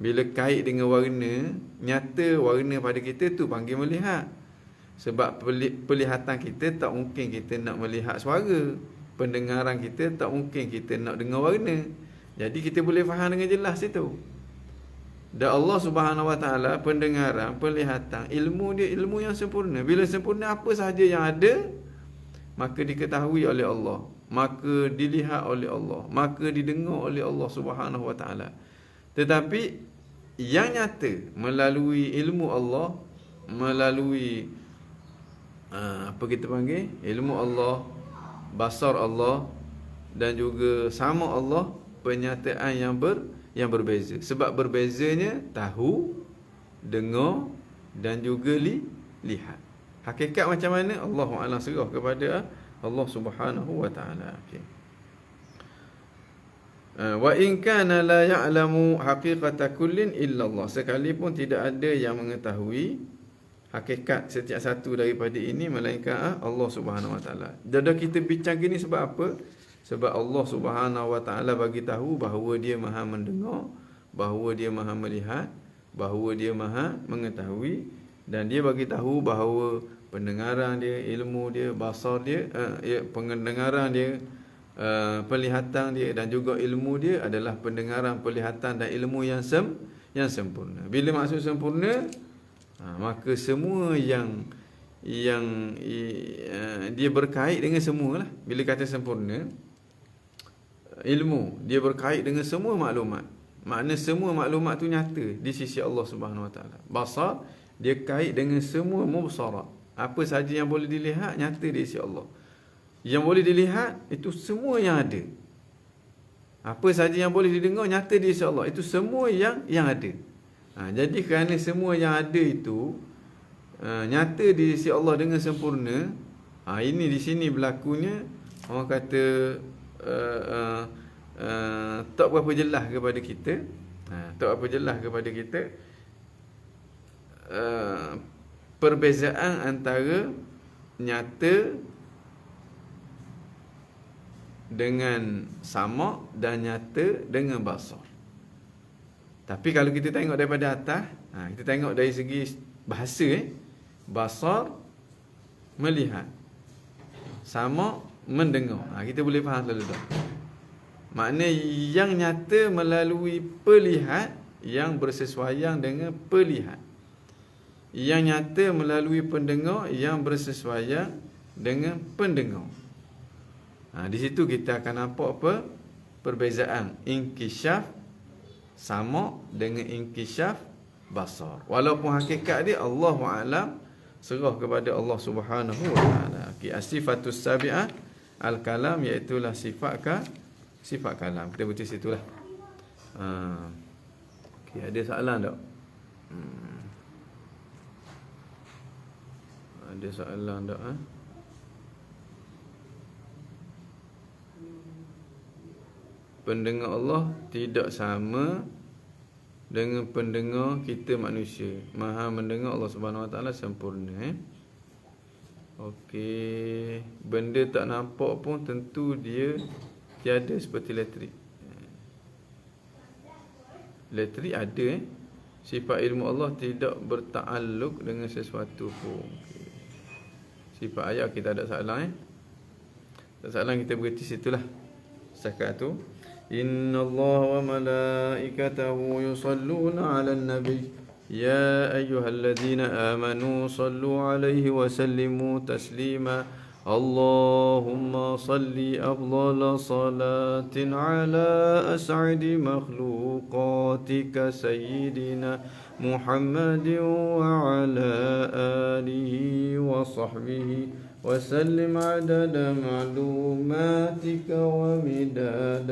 Bila kait dengan warna, nyata warna pada kita, tu panggil melihat. Sebab pelihatan kita tak mungkin kita nak melihat suara. Pendengaran kita tak mungkin kita nak dengar warna. Jadi kita boleh faham dengan jelas itu. Dan Allah Subhanahu Wa Taala, pendengaran, penglihatan, ilmu dia ilmu yang sempurna. Bila sempurna, apa sahaja yang ada, maka diketahui oleh Allah, maka dilihat oleh Allah, maka didengar oleh Allah Subhanahu Wa Taala. Tetapi yang nyata melalui ilmu Allah, melalui apa kita panggil, ilmu Allah, basar Allah dan juga sama Allah, penyataan yang berbeza. Sebab berbezanya tahu, dengar dan juga lihat. Hakikat macam mana? Allahu a'lam, serah kepada Allah Subhanahu Wa Taala. Okey. Wa in kana la ya'lamu haqiqata kullin illa Allah. Sekalipun tidak ada yang mengetahui hakikat setiap satu daripada ini melainkan Allah Subhanahu Wa Taala. Dada kita bincang gini sebab apa? Sebab Allah Subhanahu Wa Taala bagi tahu bahawa dia Maha mendengar, bahawa dia Maha melihat, bahawa dia Maha mengetahui, dan dia bagi tahu bahawa pendengaran dia, ilmu dia, basar dia, pendengaran dia, penglihatan dia dan juga ilmu dia adalah pendengaran, penglihatan dan ilmu yang sempurna. Bila maksud sempurna, maka semua yang dia berkait dengan semualah. Bila kata sempurna, ilmu dia berkait dengan semua maklumat. Makna semua maklumat tu nyata di sisi Allah Subhanahu Wa Taala. Basar dia kait dengan semua mubsarat. Apa saja yang boleh dilihat nyata di sisi Allah. Yang boleh dilihat itu semua yang ada. Apa saja yang boleh didengar nyata di sisi Allah. Itu semua yang ada. Jadi kerana semua yang ada itu nyata di sisi Allah dengan sempurna, ini di sini berlakunya orang kata tak berapa jelas kepada kita. Tak berapa jelas kepada kita perbezaan antara nyata dengan sama dan nyata dengan basar. Tapi kalau kita tengok daripada atas, kita tengok dari segi bahasa, basar melihat, sama mendengar. Kita boleh faham selalu dah. Makna yang nyata melalui pelihat yang bersesuaian dengan pelihat. Yang nyata melalui pendengar yang bersesuaian dengan pendengar. Di situ kita akan nampak apa? Perbezaan inkishaf sama dengan inkishaf basar. Walaupun hakikat dia Allahu a'lam, serah kepada Allah Subhanahu Wa Taala. As-sifatus sabi'ah al-kalam, iaitu sifat kalam. Kita baca situlah. Ada soalan tak? Ada soalan tak? Pendengar Allah tidak sama dengan pendengar kita manusia. Maha mendengar Allah Subhanahu Wa Taala sempurna. Okey, benda tak nampak pun tentu dia tiada seperti elektrik. Elektrik ada. Sifat ilmu Allah tidak bertakluk dengan sesuatu pun. Sifat ayat kita ada salah. Tak salah, kita berhenti situlah. Setakat tu. Inna Allah wa malaikatahu yusalluna ala nabi. Ya ayyuhalladzina amanu sallu alaihi wa sallimu taslima. Allahumma salli afdala salatin ala as'adi makhluqatika sayyidina Muhammadin wa ala alihi wa sahbihi وسلم عدد معلوماتك ومداد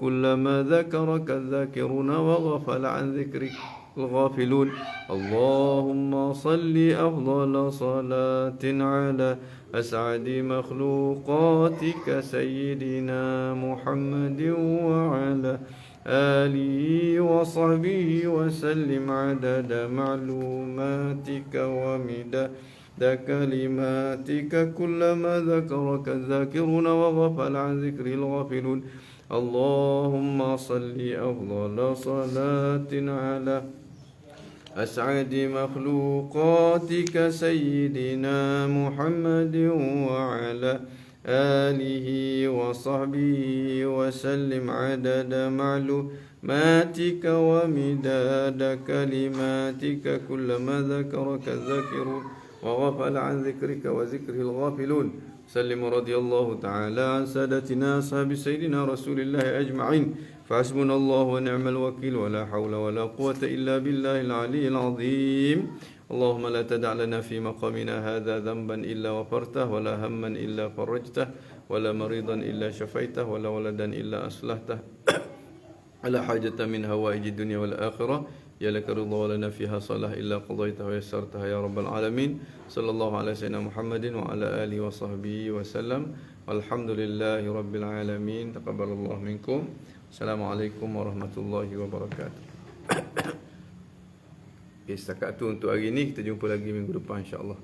كلما ذكرك الذاكرون وغفل عن ذكرك الغافلون. اللهم صل أفضل صلاة على أسعد مخلوقاتك سيدنا محمد وعلى آله وصحبه وسلم عدد معلوماتك ومداد كلماتك كلما ذكرك الذاكرون وغفل عن ذكر الغافلون. اللهم صل أفضل صلاة على أسعد مخلوقاتك سيدنا محمد وعلى آله وصحبه وسلم عدد معلوماتك ومداد كلماتك كلما ذكرك الذاكرون وغفل عن ذكرك وذكره الغافلون. سلم رضي الله تعالى عن سادتنا أصحاب سيدنا رسول الله أجمعين. فحسبنا الله ونعم الوكيل ولا حول ولا قوة إلا بالله العلي العظيم. اللهم لا تدع لنا في مقامنا هذا ذنبا إلا غفرته ولا هما إلا فرجته ولا مريضا إلا شفيته ولا ولدا إلا أصلحته ولا حاجة من هوائج الدنيا والآخرة يا لك رضا ولنا فيها صلاح إلا قضيتها ويسرتها يا رب العالمين. صلى الله على سيدنا محمد وعلى آله وصحبه وسلم والحمد لله رب العالمين. تقبل الله منكم. Assalamualaikum warahmatullahi wabarakatuh. Okay, setakat tu untuk hari ni. Kita jumpa lagi minggu depan insya-Allah.